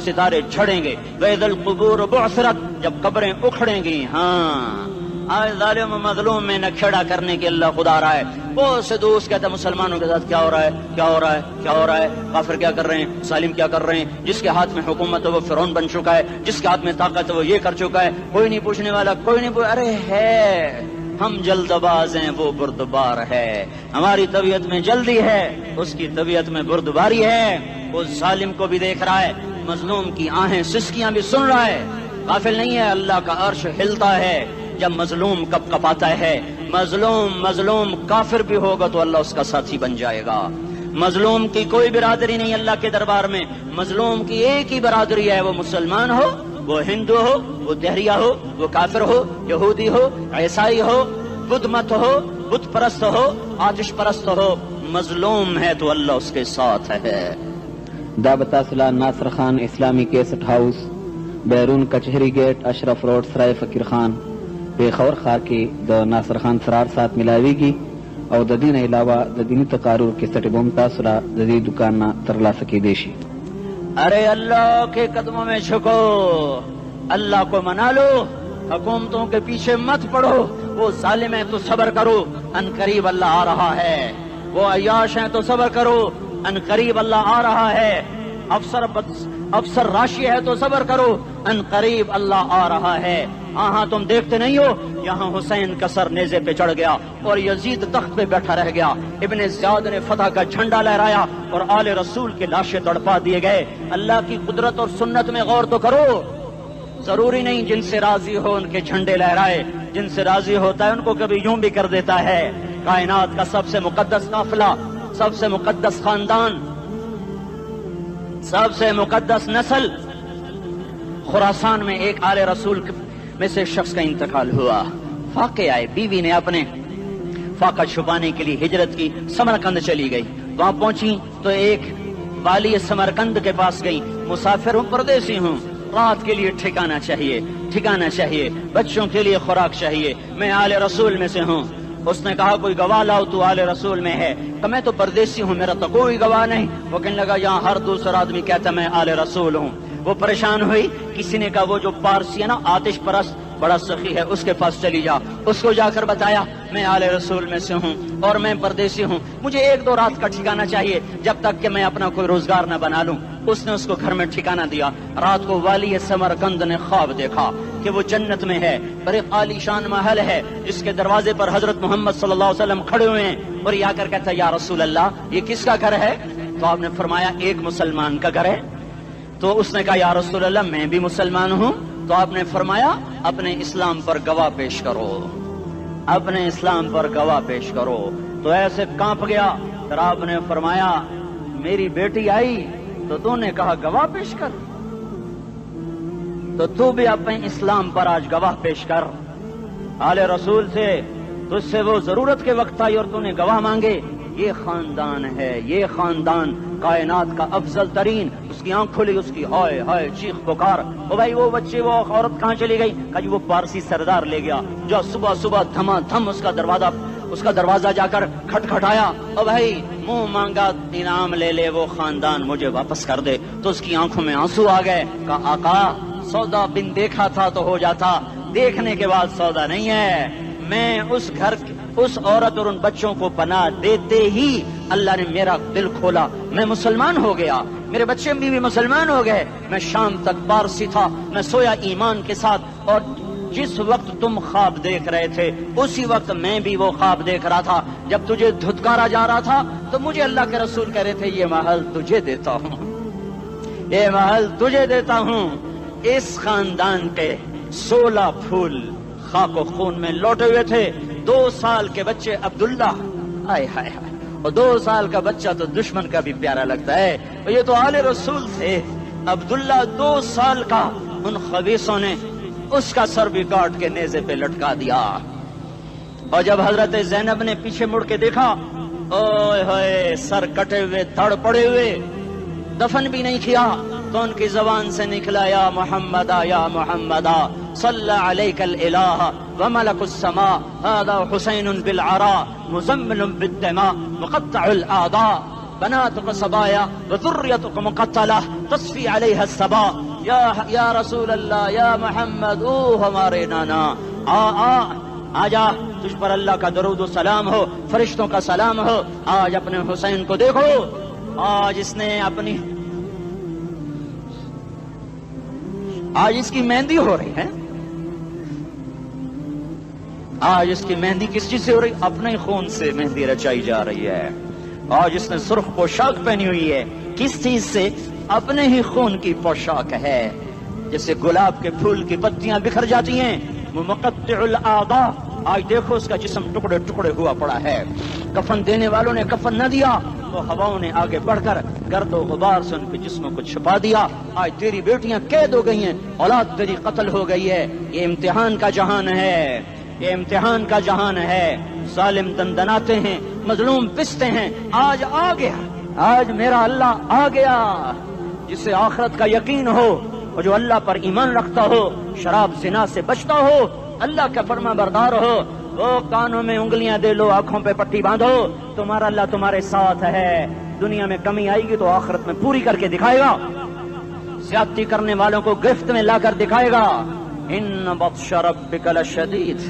ستارے جھڑیں گے. واذا القبور بعثرت. جب قبریں اکھڑیں گی. ہاں آج ظالم و مظلوم میں نہ کھیڑا کرنے کے اللہ خدا رہا ہے. بہت سے دوست کہتے ہیں مسلمانوں کے ساتھ کیا ہو رہا ہے, کیا ہو رہا ہے, کیا ہو رہا ہے, کافر کیا کر رہے ہیں, ظالم کیا کر رہے ہیں, جس کے ہاتھ میں حکومت ہے وہ فرعون بن چکا ہے, جس کے ہاتھ میں طاقت ہے وہ یہ کر چکا ہے, کوئی نہیں پوچھنے والا, کوئی نہیں ارے ہے ہم جلد باز ہیں, وہ بردبار ہے. ہماری طبیعت میں جلدی ہے, اس کی طبیعت میں بردباری ہے. وہ ظالم کو بھی دیکھ رہا ہے, مظلوم کی آہیں سسکیاں بھی سن رہا ہے. غافل نہیں ہے, اللہ کا عرش ہلتا ہے جب مظلوم کپ کپاتا ہے. مظلوم کافر بھی ہوگا تو اللہ اس کا ساتھی بن جائے گا. مظلوم کی کوئی برادری نہیں اللہ کے دربار میں, مظلوم کی ایک ہی برادری ہے, وہ مسلمان ہو, وہ ہندو ہو, وہ دہریہ ہو, وہ کافر ہو, یہودی ہو, عیسائی ہو, بدھ مت ہو, بت پرست ہو, آتش پرست ہو, مظلوم ہے تو اللہ اس کے ساتھ ہے. دعوت اصلاح ناصر خان اسلامی کیسٹ ہاؤس, بیرون کچہری گیٹ, اشرف روڈ, سرائے فقیر خان, پیښور ښار کې د ناصر خان سرار سات ملاویږي او د دې نه علاوه د دیني تقارر کیسټ بم تاسو را د دې دکان نه ترلاسه کیدی شي. ارے اللہ کے قدموں میں جھکو, اللہ کو منا لو, حکومتوں کے پیچھے مت پڑو. وہ ظالم ہیں تو صبر کرو, ان قریب اللہ آ رہا ہے. وہ عیاش ہیں تو صبر کرو, ان قریب اللہ آ رہا ہے. افسر راشی ہے تو صبر کرو, ان قریب اللہ آ رہا ہے. ہاں تم دیکھتے نہیں ہو, یہاں حسین کا سر نیزے پہ چڑھ گیا اور یزید تخت پہ بیٹھا رہ گیا. ابن زیاد نے فتح کا جھنڈا لہرایا اور آل رسول کے لاشیں تڑپا دیے گئے. اللہ کی قدرت اور سنت میں غور تو کرو. ضروری نہیں جن سے راضی ہو ان کے جھنڈے لہرائے, جن سے راضی ہوتا ہے ان کو کبھی یوں بھی کر دیتا ہے. کائنات کا سب سے مقدس قافلہ, سب سے مقدس خاندان, سب سے مقدس نسل, خراسان میں ایک آل رسول میں سے شخص کا انتقال ہوا. فاقے آئے, بیوی نے اپنے فاقہ چھپانے کے لیے ہجرت کی, سمرقند چلی گئی. وہاں پہنچی تو ایک والی سمرقند کے پاس گئی. مسافر ہوں, پردیسی ہوں, رات کے لیے ٹھکانا چاہیے, بچوں کے لیے خوراک چاہیے, میں آل رسول میں سے ہوں. اس نے کہا کوئی گواہ لاؤ, تو آل رسول میں ہے. کہ میں تو پردیسی ہوں, میرا تو کوئی گواہ نہیں. وہ کہنے لگا یہاں ہر دوسرا آدمی کہتا میں آل رسول ہوں. وہ پریشان ہوئی. کسی نے کہا وہ جو پارسی ہے نا, آتش پرست, بڑا سخی ہے, اس کے پاس چلی جا. اس کو جا کر بتایا میں آل رسول میں سے ہوں اور میں پردیسی ہوں, مجھے 1-2 رات کا ٹھکانہ چاہیے جب تک کہ میں اپنا کوئی روزگار نہ بنا لوں. اس نے اس کو گھر میں ٹھکانہ دیا. رات کو والی سمرقند نے خواب دیکھا کہ وہ جنت میں ہے, اور ایک عالی شان محل ہے جس کے دروازے پر حضرت محمد صلی اللہ علیہ وسلم کھڑے ہوئے ہیں. اور یہ آ کر کہتا ہے یا رسول اللہ یہ کس کا گھر ہے؟ تو آپ نے فرمایا ایک مسلمان کا گھر ہے. تو اس نے کہا یا رسول اللہ میں بھی مسلمان ہوں. تو آپ نے فرمایا اپنے اسلام پر گواہ پیش کرو, اپنے اسلام پر گواہ پیش کرو. تو ایسے کانپ گیا. پھر آپ نے فرمایا میری بیٹی آئی تو تو نے کہا گواہ پیش کر, تو بھی اپنے اسلام پر آج گواہ پیش کر. آل رسول سے تجھ سے وہ ضرورت کے وقت آئی اور تو نے گواہ مانگے. یہ خاندان ہے, یہ خاندان کائنات کا افضل ترین. اس کی آنکھ کھلی, اس کی ہائے ہائے چیخ پکار. او بھائی وہ بچے, وہ عورت کہاں چلی گئی؟ کہ وہ پارسی سردار لے گیا جو صبح صبح دھما دھم اس کا دروازہ جا کر کھٹکھٹایا. او بھائی منہ مانگا انعام لے لے, وہ خاندان مجھے واپس کر دے. تو اس کی آنکھوں میں آنسو آ گئے. کہا آقا سودا بن دیکھا تھا تو ہو جاتا, دیکھنے کے بعد سودا نہیں ہے. میں اس گھر, اس عورت اور ان بچوں کو پناہ دیتے ہی اللہ نے میرا دل کھولا, میں مسلمان ہو گیا, میرے بچے بھی مسلمان ہو گئے. میں شام تک پارسی تھا, میں سویا ایمان کے ساتھ, اور جس وقت تم خواب دیکھ رہے تھے اسی وقت میں بھی وہ خواب دیکھ رہا تھا. جب تجھے دھتکارا جا رہا تھا تو مجھے اللہ کے رسول کہہ رہے تھے یہ محل تجھے دیتا ہوں, یہ محل تجھے دیتا ہوں. اس خاندان کے 16 پھول خاک و خون میں لوٹے ہوئے تھے. 2 سال کے بچے عبداللہ, آئے ہائے ہائے, اور 2 سال کا بچہ تو دشمن کا بھی پیارا لگتا ہے. اور یہ تو آل رسول تھے. عبداللہ 2 سال کا, ان خبیثوں نے اس کا سر بھی کاٹ کے نیزے پہ لٹکا دیا. اور جب حضرت زینب نے پیچھے مڑ کے دیکھا, اوئے ہوئے سر کٹے ہوئے, دھڑ پڑے ہوئے, دفن بھی نہیں کیا, تو ان کی زبان سے نکلا یا محمد یا محمد صلی علیک الالہ وملک السماء هذا حسین بالعراء مزمل بالدماء مقطع الاعضاء بناتك صبايا وذريتك مقتلہ تصفی علیہ الصبا. یا رسول اللہ, یا محمد, او ہمارے نانا, آجا تجھ پر اللہ کا درود و سلام ہو، فرشتوں کا سلام ہو۔ آج اپنے حسین کو دیکھو، آج اس نے اپنی آج اس کی مہندی ہو رہی ہے، آج اس کی مہندی کس چیز سے ہو رہی؟ اپنے خون سے مہندی رچائی جا رہی ہے۔ آج اس نے سرخ پوشاک پہنی ہوئی ہے، کس چیز سے؟ اپنے ہی خون کی پوشاک ہے۔ جیسے گلاب کے پھول کی پتیاں بکھر جاتی ہیں، وہ مقطع الاعضاء، آج دیکھو اس کا جسم ٹکڑے ٹکڑے ہوا پڑا ہے۔ کفن دینے والوں نے کفن نہ دیا تو ہواؤں نے آگے بڑھ کر گرد و غبار سے ان کے جسموں کو چھپا دیا۔ آج تیری بیٹیاں قید ہو گئی ہیں، اولاد تیری قتل ہو گئی ہے۔ یہ امتحان کا جہان ہے، یہ امتحان کا جہان ہے۔ ظالم دندناتے ہیں، مظلوم پستے ہیں۔ آج آ گیا، آج میرا اللہ آ گیا۔ جسے آخرت کا یقین ہو اور جو اللہ پر ایمان رکھتا ہو، شراب زنا سے بچتا ہو، اللہ کا فرما بردار ہو، وہ کانوں میں انگلیاں دے لو، آنکھوں پہ پٹی باندھو، تمہارا اللہ تمہارے ساتھ ہے۔ دنیا میں کمی آئے گی تو آخرت میں پوری کر کے دکھائے گا، زیادتی کرنے والوں کو گرفت میں لا کر دکھائے گا۔ ان بطش ربک لشدید،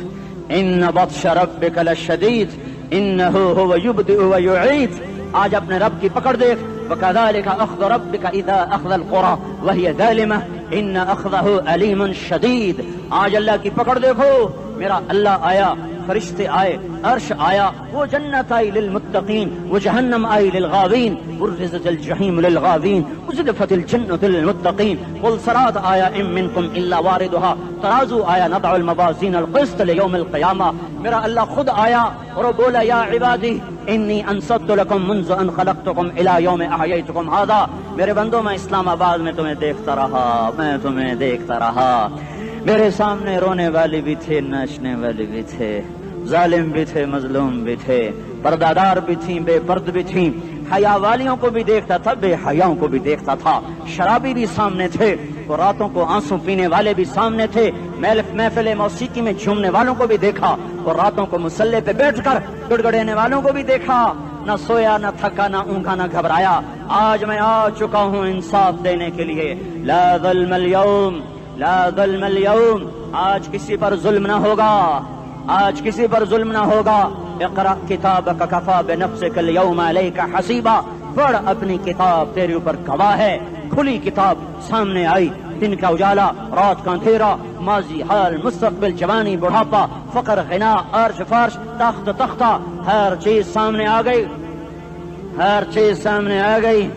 ان بطش ربک لشدید، انہ هو یبدئ ویعید۔ آج اپنے رب کی پکڑ دیکھ، وَكَذَلِكَ أَخْذُ رَبِّكَ إِذَا أَخْذَ الْقُرَى وَهِيَ ظَالِمَةٌ إِنَّ أَخْذَهُ أَلِيمٌ شَدِيدٌ۔ آج اللہ کی پکڑ دیکھو، میرا اللہ آیا، فرشتے آئے، عرش آیا، وہ جنت آئی للمتقین، وہ جہنم آئی للغاوین، برزت الجحیم للغاوین، ازلفت الجنت للمتقین، قل صراط آیا ام منکم الا واردها، ترازو آیا، نضع الموازین القسط لیوم القیامہ۔ میرا اللہ خود آیا اور وہ بولا یا عبادی انی انصت لکم منذ ان خلقتکم الی یوم احییتکم ھذا۔ میرے بندوں، میں اسلام آباد میں تمہیں دیکھتا رہا، میں تمہیں دیکھتا رہا۔ میرے سامنے رونے والے بھی تھے، ناچنے والے بھی تھے، ظالم بھی تھے، مظلوم بھی تھے، پردادار بھی تھیں، بے پرد بھی تھیں، حیا والیوں کو بھی دیکھتا تھا، بے حیاؤں کو بھی دیکھتا تھا، شرابی بھی سامنے تھے، اور راتوں کو آنسو پینے والے بھی سامنے تھے، محفل موسیقی میں جھومنے والوں کو بھی دیکھا، اور راتوں کو مصلی پہ بیٹھ کر گڑگڑانے والوں کو بھی دیکھا۔ نہ سویا، نہ تھکا، نہ اونگا، نہ گھبرایا۔ آج میں آ چکا ہوں انصاف دینے کے لیے۔ لا ظلم اليوم، لا ظلم اليوم، آج کسی پر ظلم نہ ہوگا، آج کسی پر ظلم نہ ہوگا۔ اقرأ کتابک کفی بنفسک اليوم علیک حسیبا، پڑھ اپنی کتاب، تیرے اوپر گواہ ہے۔ کھلی کتاب سامنے آئی، دن کا اجالا، رات کا اندھیرا، ماضی، حال، مستقبل، جوانی، بڑھاپا، فقر، غنا، عرش، فرش، تخت، تختہ، ہر چیز سامنے آ گئی، ہر چیز سامنے آ گئی۔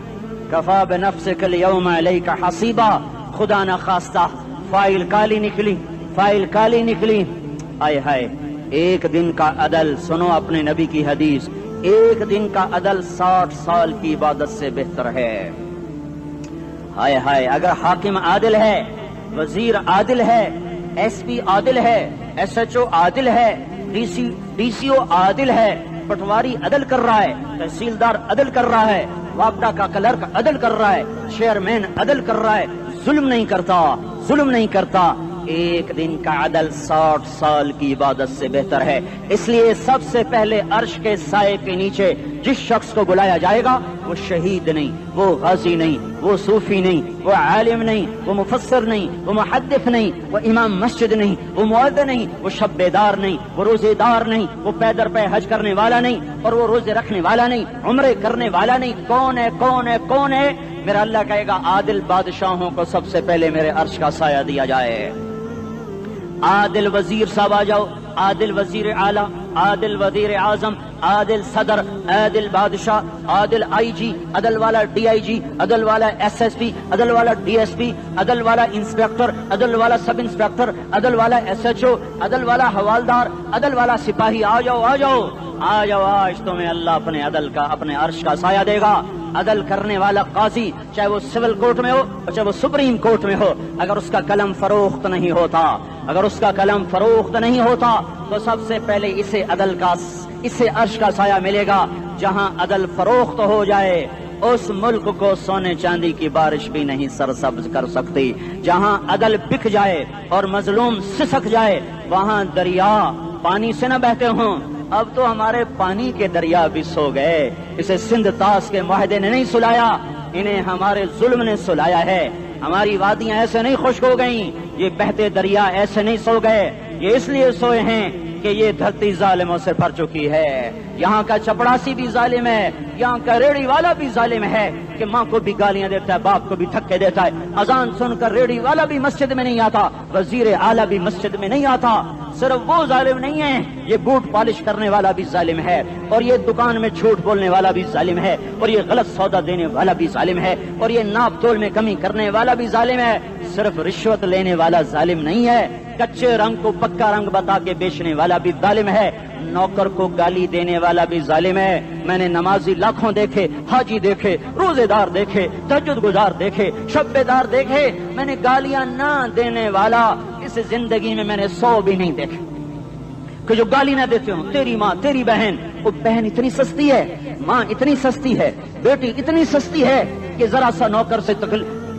کفی بنفسک اليوم علیک حسیبا، خدا نہ خواستہ فائل کالی نکلی، فائل کالی نکلی۔ آئے ہائے، ایک دن کا عدل، سنو اپنے نبی کی حدیث، ایک دن کا عدل 60 سال کی عبادت سے بہتر ہے۔ ہائے ہائے، اگر حاکم عادل ہے، وزیر عادل ہے، ایس پی عادل ہے، ایس ایچ او عادل ہے، ڈی سی او عادل ہے، پٹواری عدل کر رہا ہے، تحصیلدار عدل کر رہا ہے، وابڈا کا کلرک عدل کر رہا ہے، چیئرمین عدل کر رہا ہے، ظلم نہیں کرتا، ظلم نہیں کرتا، ایک دن کا عدل 60 سال کی عبادت سے بہتر ہے۔ اس لیے سب سے پہلے عرش کے سائے کے نیچے جس شخص کو بلایا جائے گا، وہ شہید نہیں، وہ غازی نہیں، وہ صوفی نہیں، وہ عالم نہیں، وہ مفسر نہیں، وہ محدث نہیں، وہ امام مسجد نہیں، وہ مؤذن نہیں، وہ شب بیدار نہیں، وہ روزے دار نہیں، وہ پیدر پہ حج کرنے والا نہیں، اور وہ روزے رکھنے والا نہیں، عمرے کرنے والا نہیں۔ کون ہے، کون ہے، کون ہے؟ میرا اللہ کہے گا عادل بادشاہوں کو سب سے پہلے میرے عرش کا سایہ دیا جائے۔ عادل وزیر صاحب آ جاؤ، عادل وزیر اعلیٰ، عادل وزیر اعظم، عادل صدر، عادل بادشاہ، عادل آئی جی، عدل والا ڈی آئی جی، عدل والا ایس ایس پی، عدل والا ڈی ایس پی، عدل والا انسپیکٹر، عدل والا سب انسپیکٹر، عدل والا ایس ایچ او، عدل والا حوالدار، عدل والا سپاہی، آ جاؤ آ جاؤ آ جاؤ، آج تمہیں اللہ اپنے عدل کا، اپنے عرش کا سایہ دے گا۔ عدل کرنے والا قاضی، چاہے وہ سول کورٹ میں ہو اور چاہے وہ سپریم کورٹ میں ہو، اگر اس کا قلم فروخت نہیں ہوتا، اگر اس کا قلم فروخت نہیں ہوتا تو سب سے پہلے اسے عدل کا، اسے عرش کا سایہ ملے گا۔ جہاں عدل فروخت ہو جائے اس ملک کو سونے چاندی کی بارش بھی نہیں سرسبز کر سکتی۔ جہاں عدل بک جائے اور مظلوم سسک جائے، وہاں دریا پانی سے نہ بہتے ہوں۔ اب تو ہمارے پانی کے دریا بھی سو گئے، اسے سندھ طاس کے معاہدے نے نہیں سلایا، انہیں ہمارے ظلم نے سلایا ہے۔ ہماری وادیاں ایسے نہیں خشک ہو گئیں، یہ بہتے دریا ایسے نہیں سو گئے، یہ اس لیے سوئے ہیں کہ یہ دھرتی ظالموں سے بھر چکی ہے. یہاں کا چپڑاسی بھی ظالم ہے, یہاں کا ریڑھی والا بھی ظالم ہے کہ ماں کو بھی گالیاں دیتا ہے, باپ کو بھی دھکے دیتا ہے. اذان سن کر ریڑھی والا بھی مسجد میں نہیں آتا, وزیر اعلیٰ بھی مسجد میں نہیں آتا. صرف وہ ظالم نہیں ہے, یہ بوٹ پالش کرنے والا بھی ظالم ہے, اور یہ دکان میں جھوٹ بولنے والا بھی ظالم ہے, اور یہ غلط سودا دینے والا بھی ظالم ہے, اور یہ ناپ تول میں کمی کرنے والا بھی ظالم ہے. صرف رشوت لینے والا ظالم نہیں ہے, کچے رنگ کو پکا رنگ بتا کے بیچنے والا بھی ظالم ہے, نوکر کو گالی دینے والا بھی ظالم ہے. میں نے نمازی لاکھوں دیکھے, حاجی دیکھے, روزے دار دیکھے, تہجد گزار دیکھے, شب بیدار دیکھے, میں نے گالیاں نہ دینے والا اس زندگی میں نے 100 بھی نہیں دیکھے کہ جو گالی نہ دیتے ہوں. تیری ماں, تیری بہن, وہ بہن اتنی سستی ہے, ماں اتنی سستی ہے, بیٹی اتنی سستی ہے کہ ذرا سا نوکر سے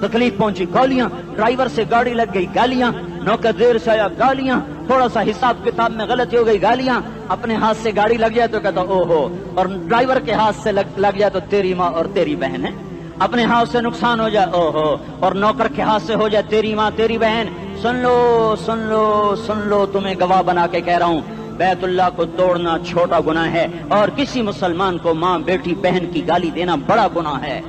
تکلیف پہنچی گالیاں, ڈرائیور سے گاڑی لگ گئی گالیاں, نوکر دیر سے آیا گالیاں, تھوڑا سا حساب کتاب میں غلطی ہو گئی گالیاں, اپنے ہاتھ سے گاڑی لگ جائے تو کہتا او ہو, اور ڈرائیور کے ہاتھ سے لگ جائے تو تیری ماں اور تیری بہن ہے. اپنے ہاتھ سے نقصان ہو جائے او ہو, اور نوکر کے ہاتھ سے ہو جائے تیری ماں تیری بہن. سن لو سن لو سن لو, تمہیں گواہ بنا کے کہہ رہا ہوں, بیت اللہ کو توڑنا چھوٹا گناہ ہے, اور کسی مسلمان کو ماں بیٹی بہن کی گالی دینا بڑا گناہ ہے.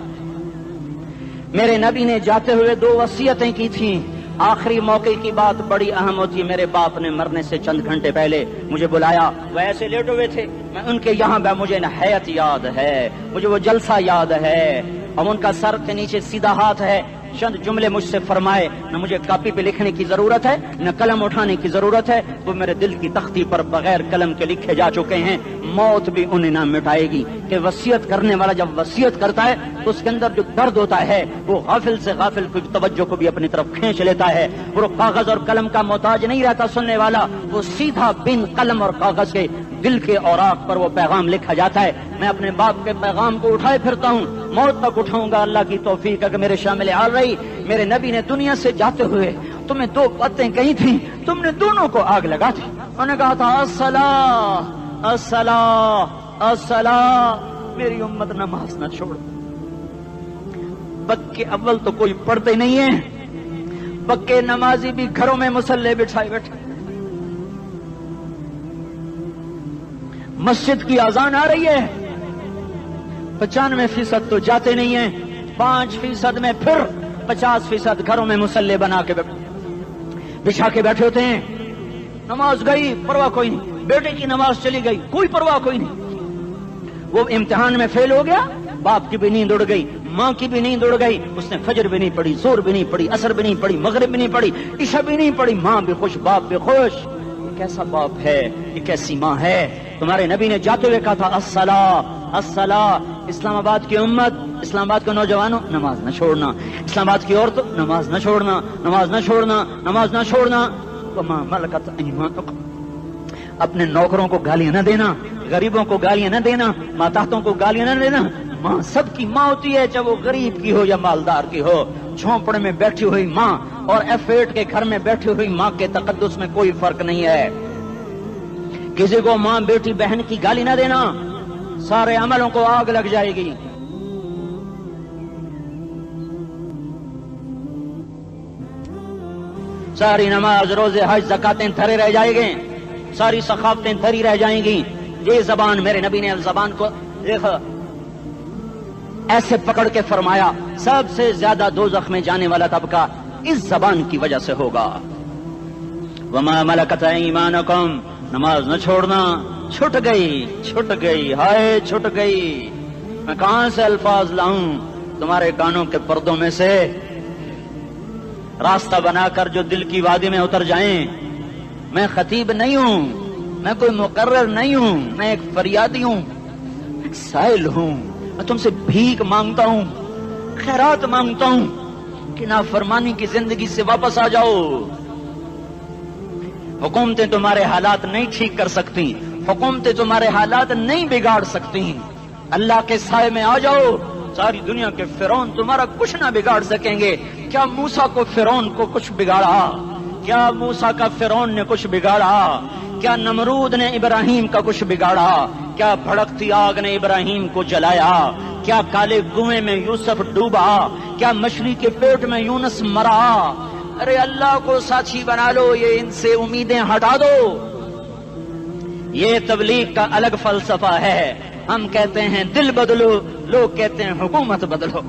میرے نبی نے جاتے ہوئے 2 وصیتیں کی تھیں. آخری موقع کی بات بڑی اہم ہوتی ہے. میرے باپ نے مرنے سے چند گھنٹے پہلے مجھے بلایا, وہ ایسے لیٹے ہوئے تھے, میں ان کے یہاں مجھے نہایت یاد ہے, مجھے وہ جلسہ یاد ہے, اور ان کا سر کے نیچے سیدھا ہاتھ ہے. چند جملے مجھ سے فرمائے, نہ مجھے کاپی پہ لکھنے کی ضرورت ہے نہ قلم اٹھانے کی ضرورت ہے, وہ میرے دل کی تختی پر بغیر قلم کے لکھے جا چکے ہیں. موت بھی انہیں نہ مٹائے گی کہ وصیت کرنے والا جب وصیت کرتا ہے تو اس کے اندر جو درد ہوتا ہے وہ غافل سے غافل کی توجہ کو بھی اپنی طرف کھینچ لیتا ہے. وہ کاغذ اور قلم کا محتاج نہیں رہتا سننے والا, وہ سیدھا بن قلم اور کاغذ کے دل کے اوراق پر وہ پیغام لکھا جاتا ہے. میں اپنے باپ کے پیغام کو اٹھائے پھرتا ہوں, موت تک اٹھاؤں گا, اللہ کی توفیق ہے کہ میرے شامل حال رہی. میرے نبی نے دنیا سے جاتے ہوئے تمہیں 2 باتیں کہی تھیں, تم نے دونوں کو آگ لگا دی. انہوں نے کہا تھا الصلاۃ الصلاۃ الصلاۃ, میری امت نماز نہ چھوڑ. پکے اول تو کوئی پڑھتے نہیں ہیں, پکے نمازی بھی گھروں میں مصلے بٹھائے بیٹھے. مسجد کی اذان آ رہی ہے, 95% تو جاتے نہیں ہیں, 5% میں پھر 50% گھروں میں مصلے بنا کے بچھا کے بیٹھے ہوتے ہیں. نماز گئی پرواہ کوئی نہیں, بیٹے کی نماز چلی گئی کوئی پرواہ کوئی نہیں. وہ امتحان میں فیل ہو گیا, باپ کی بھی نیند اڑ گئی, ماں کی بھی نیند اڑ گئی, اس نے فجر بھی نہیں پڑھی, زور بھی نہیں پڑھی, عصر بھی نہیں پڑھی, مغرب بھی نہیں پڑھی, عشاء بھی نہیں پڑھی. ماں بھی خوش, باپ بھی خوش. یہ کیسا باپ ہے, یہ کیسی ماں ہے. تمہارے نبی نے جاتے ہوئے کہا تھا الصلاۃ الصلاۃ. اسلام آباد کی امت, اسلام آباد کے نوجوانوں, نماز نہ چھوڑنا. اسلام آباد کی عورتوں, نماز نہ چھوڑنا, نماز نہ چھوڑنا, نماز نہ چھوڑنا. وما ملکت ایمانکم, اپنے نوکروں کو گالیاں نہ دینا, غریبوں کو گالیاں نہ دینا, ماتحتوں کو گالیاں نہ دینا. ماں سب کی ماں ہوتی ہے, چاہے وہ غریب کی ہو یا مالدار کی ہو. جھونپڑے میں بیٹھی ہوئی ماں اور F8 کے گھر میں بیٹھی ہوئی ماں کے تقدس میں کوئی فرق نہیں ہے. کسی کو ماں بیٹی بہن کی گالی نہ دینا, سارے عملوں کو آگ لگ جائے گی. ساری نماز, روزے, حج, زکاتیں دھرے رہ جائیں گے, ساری ثقافتیں دھری رہ جائیں گی. یہ زبان, میرے نبی نے زبان کو دیکھا ایسے پکڑ کے فرمایا سب سے زیادہ دوزخ میں جانے والا طبقہ اس زبان کی وجہ سے ہوگا. وما ملکت ایمانکم, نماز نہ چھوڑنا. چھٹ گئی ہائے چھٹ گئی. میں کہاں سے الفاظ لاؤں تمہارے کانوں کے پردوں میں سے, راستہ بنا کر جو دل کی وادی میں اتر جائیں. میں خطیب نہیں ہوں, میں کوئی مقرر نہیں ہوں, میں ایک فریادی ہوں, ایک سائل ہوں. میں تم سے بھیک مانگتا ہوں, خیرات مانگتا ہوں کہ نافرمانی کی زندگی سے واپس آ جاؤ. حکومتیں تمہارے حالات نہیں ٹھیک کر سکتی, حکومتیں تمہارے حالات نہیں بگاڑ سکتی. اللہ کے سائے میں آ جاؤ, ساری دنیا کے فرعون تمہارا کچھ نہ بگاڑ سکیں گے. کیا موسیٰ کو فرعون کو کچھ بگاڑا؟ کیا موسیٰ کا فرعون نے کچھ بگاڑا؟ کیا نمرود نے ابراہیم کا کچھ بگاڑا؟ کیا بھڑکتی آگ نے ابراہیم کو جلایا؟ کیا کالے کنویں میں یوسف ڈوبا؟ کیا مچھلی کے پیٹ میں یونس مرا؟ ارے اللہ کو ساتھی بنا لو, یہ ان سے امیدیں ہٹا دو. یہ تبلیغ کا الگ فلسفہ ہے. ہم کہتے ہیں دل بدلو، لوگ کہتے ہیں حکومت بدلو.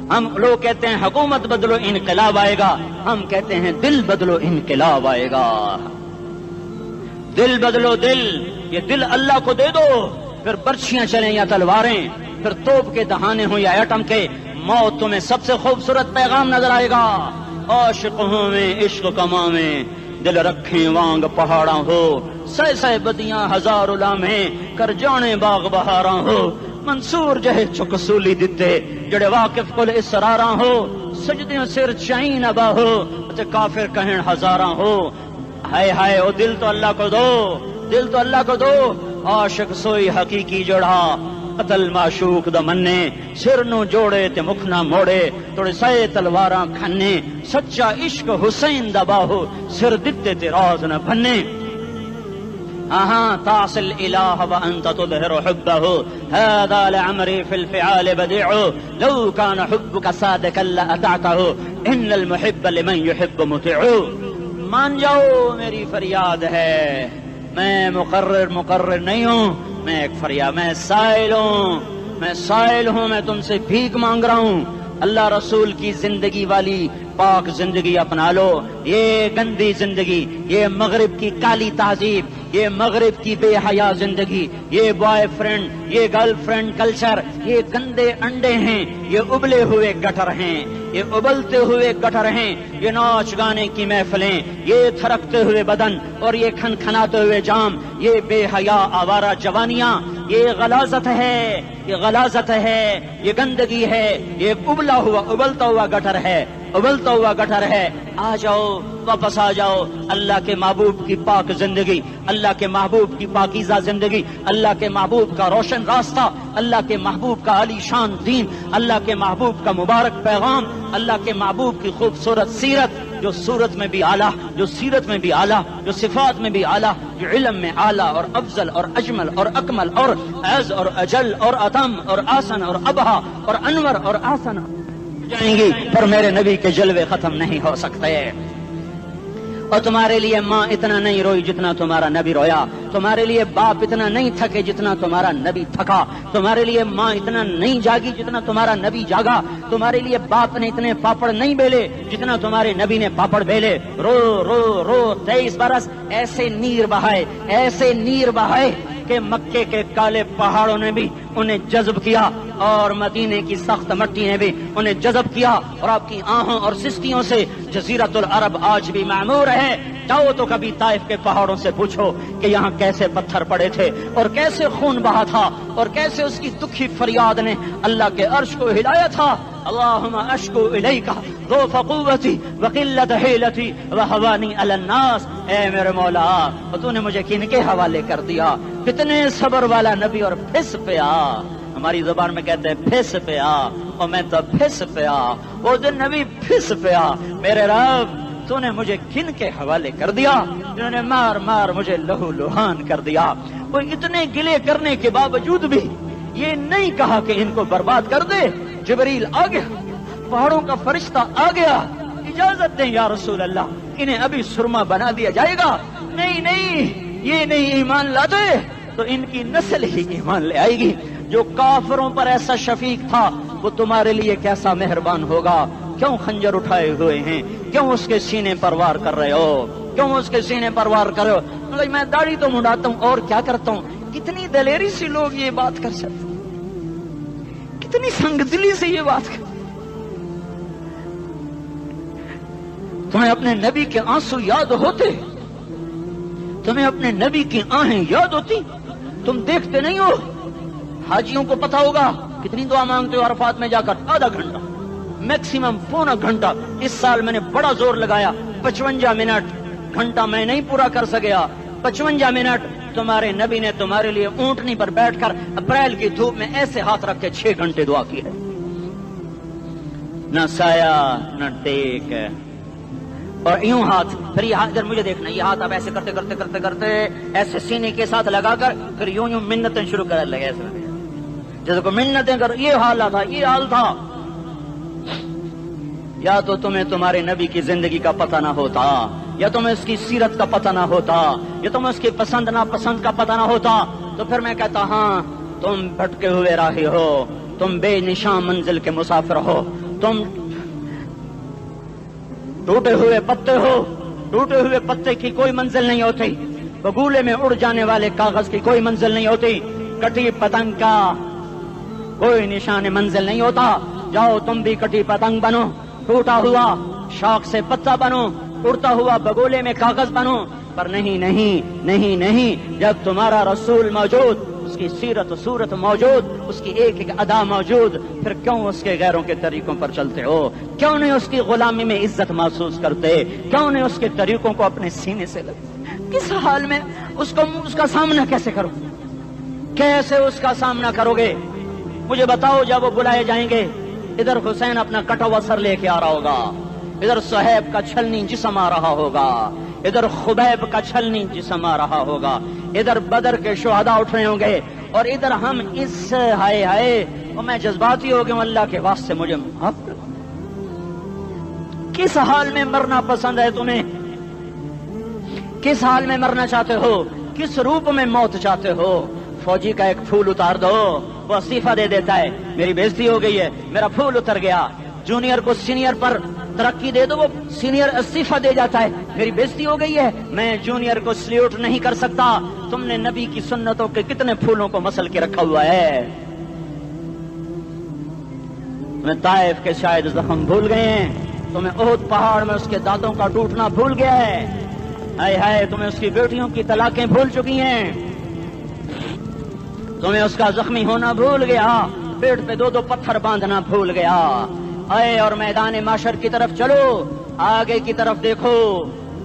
ہم لوگ کہتے ہیں حکومت بدلو انقلاب آئے گا، ہم کہتے ہیں دل بدلو انقلاب آئے گا. دل بدلو دل، یہ دل اللہ کو دے دو، پھر برچیاں چلیں یا تلواریں، پھر توپ کے دہانے ہوں یا ایٹم کے، موت تمہیں سب سے خوبصورت پیغام نظر آئے گا. عاشق ہوں میں عشق کما میں، دل رکھیں وانگ پہاڑاں ہو، سہ سہ بدیاں ہزار لامہیں، کر جانے باغ بہاراں ہو. منصور جہے چک سولی دتے، جڑے واقف کل اسراراں ہو، سجدیوں سر چائیں نبا ہو، تے کافر کہیں ہزاراں ہو. ہائے ہائے او دل تو اللہ کو دو، دل تو اللہ کو دو. عاشق سوئی حقیقی جوڑا، قتل معشوق دا مننے، سر نو جوڑے تے مکھ نہ موڑے، توڑے سائے تلواراں کھنے. سچا عشق حسین دا باہو، سر دتے تے راز نہ بھنے. تعصي الإله وأنت تظهر حبه، هذا لعمري في الفعال بديع، لو كان حبك صادقا لأطعته، إن المحب لمن يحب مطيع. مان جاؤ میری فریاد ہے، میں مقرر نہیں ہوں، میں ایک فریاد، میں سائل ہوں، میں تم سے بھیک مانگ رہا ہوں. اللہ رسول کی زندگی والی پاک زندگی اپنا لو. یہ گندی زندگی، یہ مغرب کی کالی تہذیب، یہ مغرب کی بے حیا زندگی، یہ بوائے فرینڈ، یہ گرل فرینڈ کلچر، یہ گندے انڈے ہیں، یہ ابلے ہوئے گٹر ہیں، یہ ابلتے ہوئے گٹر ہیں. یہ ناچ گانے کی محفلیں، یہ تھرکتے ہوئے بدن اور یہ کھنکھناتے ہوئے جام، یہ بے حیا آوارہ جوانیاں، یہ غلاظت ہے، یہ غلاظت ہے، یہ گندگی ہے، یہ ابلتا ہوا گٹر ہے، ابلتا ہوا گٹر ہے. آ جاؤ، واپس آ جاؤ. اللہ کے محبوب کی پاک زندگی، اللہ کے محبوب کی پاکیزہ زندگی، اللہ کے محبوب کا روشن راستہ، اللہ کے محبوب کا علی شان دین، اللہ کے محبوب کا مبارک پیغام، اللہ کے محبوب کی خوبصورت سیرت، جو صورت میں بھی اعلیٰ، جو سیرت میں بھی اعلیٰ، جو صفات میں بھی اعلیٰ، جو علم میں اعلیٰ اور افضل اور اجمل اور اکمل اور اعز اور اجل اور اتم اور آسن اور ابہا اور انور اور آسن جائیں گی، پر میرے نبی کے جلوے ختم نہیں ہو سکتے. اور تمہارے لیے ماں اتنا نہیں روئی جتنا تمہارا نبی رویا، تمہارے لیے باپ اتنا نہیں تھکے جتنا تمہارا نبی تھکا، تمہارے لیے ماں اتنا نہیں جاگی جتنا تمہارا نبی جاگا، تمہارے لیے باپ نے اتنے پاپڑ نہیں بیلے جتنا تمہارے نبی نے پاپڑ بیلے. رو رو رو 23 برس ایسے نیر بہائے کہ مکے کے کالے پہاڑوں نے بھی انہیں جذب کیا اور مدینے کی سخت مٹی نے بھی انہیں جذب کیا، اور آپ کی آہوں اور سستیوں سے جزیرت العرب آج بھی معمور ہے. جاؤ تو کبھی طائف کے پہاڑوں سے پوچھو کہ یہاں کیسے پتھر پڑے تھے اور کیسے خون بہا تھا اور کیسے اس کی دکھی فریاد نے اللہ کے عرش کو ہلایا تھا. اللہم اشکو الیکا ضعف قوتی وقلت حیلتی وہوانی علی الناس. اے میرے مولا، تو نے مجھے کن کے حوالے کر دیا؟ کتنے صبر والا نبی، اور پھس پیا. ہماری زبان میں کہتے ہیں پھس پیا، اور میں تو پھس پیا. وہ دن نبی پھس پیا. میرے رب، تو نے مجھے کن کے حوالے کر دیا جنہوں نے مار مار مجھے لہو لہان کر دیا. وہ اتنے گلے کرنے کے باوجود بھی یہ نہیں کہا کہ ان کو برباد کر دے. جبریل آ گیا، پہاڑوں کا فرشتہ آ گیا، اجازت دیں یا رسول اللہ، انہیں ابھی سرما بنا دیا جائے گا. نہیں، یہ نہیں ایمان لاتے تو ان کی نسل ہی ایمان لے آئے گی. جو کافروں پر ایسا شفیق تھا وہ تمہارے لیے کیسا مہربان ہوگا. کیوں خنجر اٹھائے ہوئے ہیں؟ کیوں اس کے سینے پر وار کر رہے ہو؟ کیوں اس کے سینے پر وار کر رہے ہو؟ میں داڑھی تو منڈاتا ہوں اور کیا کرتا ہوں. کتنی دلیری سے لوگ یہ بات کر سکتے، کتنی سنگ دلی سے یہ بات کر. تمہیں اپنے نبی کے آنسو یاد ہوتے؟ تمہیں اپنے نبی کی آہیں یاد ہوتی؟ تم دیکھتے نہیں ہو؟ حاجیوں کو پتا ہوگا کتنی دعا مانگتے ہو عرفات میں جا کر؟ آدھا گھنٹہ، میکسیمم پونا گھنٹہ. اس سال میں نے بڑا زور لگایا، 55 منٹ. گھنٹہ میں نہیں پورا کر سکیا، 55 منٹ تمہارے نبی نے تمہارے لیے اونٹنی پر بیٹھ کر اپریل کی دھوپ میں ایسے ہاتھ رکھ کے 6 گھنٹے دعا کی ہے. نہ سایہ نہ ٹیک، اور یوں ہاتھ. پھر یہ ہاتھ ادھر مجھے دیکھنا، یہ ہاتھ آپ ایسے کرتے کرتے کرتے کرتے ایسے سینے کے ساتھ لگا کر پھر یوں منتیں شروع کر لگے، ایسے جیسے کو منتیں کر. یہ حال تھا، یہ حال تھا. یا تو تمہیں تمہارے نبی کی زندگی کا پتہ نہ ہوتا، یا تمہیں اس کی سیرت کا پتہ نہ ہوتا، یا تمہیں اس کی پسند ناپسند کا پتہ نہ ہوتا، تو پھر میں کہتا ہاں تم بھٹکے ہوئے راہی ہو، تم بے نشان منزل کے مسافر ہو، تم ٹوٹے ہوئے پتے ہو، ٹوٹے ہوئے پتے کی کوئی منزل نہیں ہوتی، بگولے میں اڑ جانے والے کاغذ کی کوئی منزل نہیں ہوتی، کٹی پتنگ کا کوئی نشان منزل نہیں ہوتا۔ جاؤ تم بھی کٹی پتنگ بنو، ٹوٹا ہوا شاخ سے پتا بنو، اڑتا ہوا بگولے میں کاغذ بنو، پر نہیں نہیں نہیں نہیں، جب تمہارا رسول موجود، اس کی سیرت و صورت موجود، اس کی ایک ایک ادا موجود، پھر کیوں اس کے غیروں کے طریقوں پر چلتے ہو؟ کیوں نہیں اس کی غلامی میں عزت محسوس کرتے؟ کیوں نہیں اس کے طریقوں کو اپنے سینے سے لگتے؟ کس حال میں اس کا سامنا کیسے کرو؟ کیسے اس کا سامنا کرو گے؟ مجھے بتاؤ، جب وہ بلائے جائیں گے، ادھر حسین اپنا کٹا ہوا سر لے کے آ رہا ہوگا، ادھر صہیب کا چھلنی جسم آ رہا ہوگا، ادھر خبیب کا چھلنی جسم آ رہا ہوگا، ادھر بدر کے شہداء اٹھ رہے ہوں گے، اور ادھر ہم اس ہائے ہائے، اور میں جذباتی ہو گیا ہوں، اللہ کے واسطے مجھے معاف کرو۔ کس حال میں مرنا پسند ہے تمہیں؟ کس حال میں مرنا چاہتے ہو؟ کس روپ میں موت چاہتے ہو؟ فوجی کا ایک پھول اتار دو، وہ استعفیٰ دے دیتا ہے، میری بےزتی ہو گئی ہے، میرا پھول اتر گیا۔ جونیئر کو سینئر پر ترقی دے دو، وہ سینئر استعفیٰ دے جاتا ہے، میری بےزتی ہو گئی ہے، میں جونیئر کو سلیوٹ نہیں کر سکتا۔ تم نے نبی کی سنتوں کے کتنے پھولوں کو مسل کے رکھا ہوا ہے؟ تمہیں طائف کے شاید زخم بھول گئے ہیں، تمہیں احد پہاڑ میں اس کے دانتوں کا ٹوٹنا بھول گیا ہے، ہائے ہائے تمہیں اس کی بیٹیوں کی طلاقیں بھول چکی ہیں، تمہیں اس کا زخمی ہونا بھول گیا، پیٹ پہ دو دو پتھر باندھنا بھول گیا۔ آئے اور میدان معاشر کی طرف چلو، آگے کی طرف دیکھو۔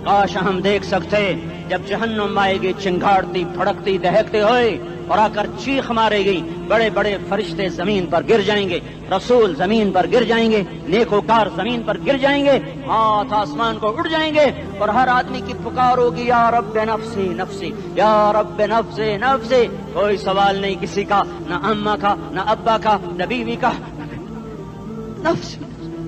کاش ہم دیکھ سکتے جب جہنم آئے گی چنگاڑتی بھڑکتی دہکتے ہوئے اور آ کر چیخ مارے گی، بڑے بڑے فرشتے زمین پر گر جائیں گے، رسول زمین پر گر جائیں گے، نیکوکار زمین پر گر جائیں گے، ہاتھ آسمان کو اڑ جائیں گے، اور ہر آدمی کی پکار ہوگی، یا رب نفسی نفسی، یا رب نفسی نفسی۔ کوئی سوال نہیں کسی کا، نہ اماں کا، نہ ابا کا، نہ بیوی کا، نفس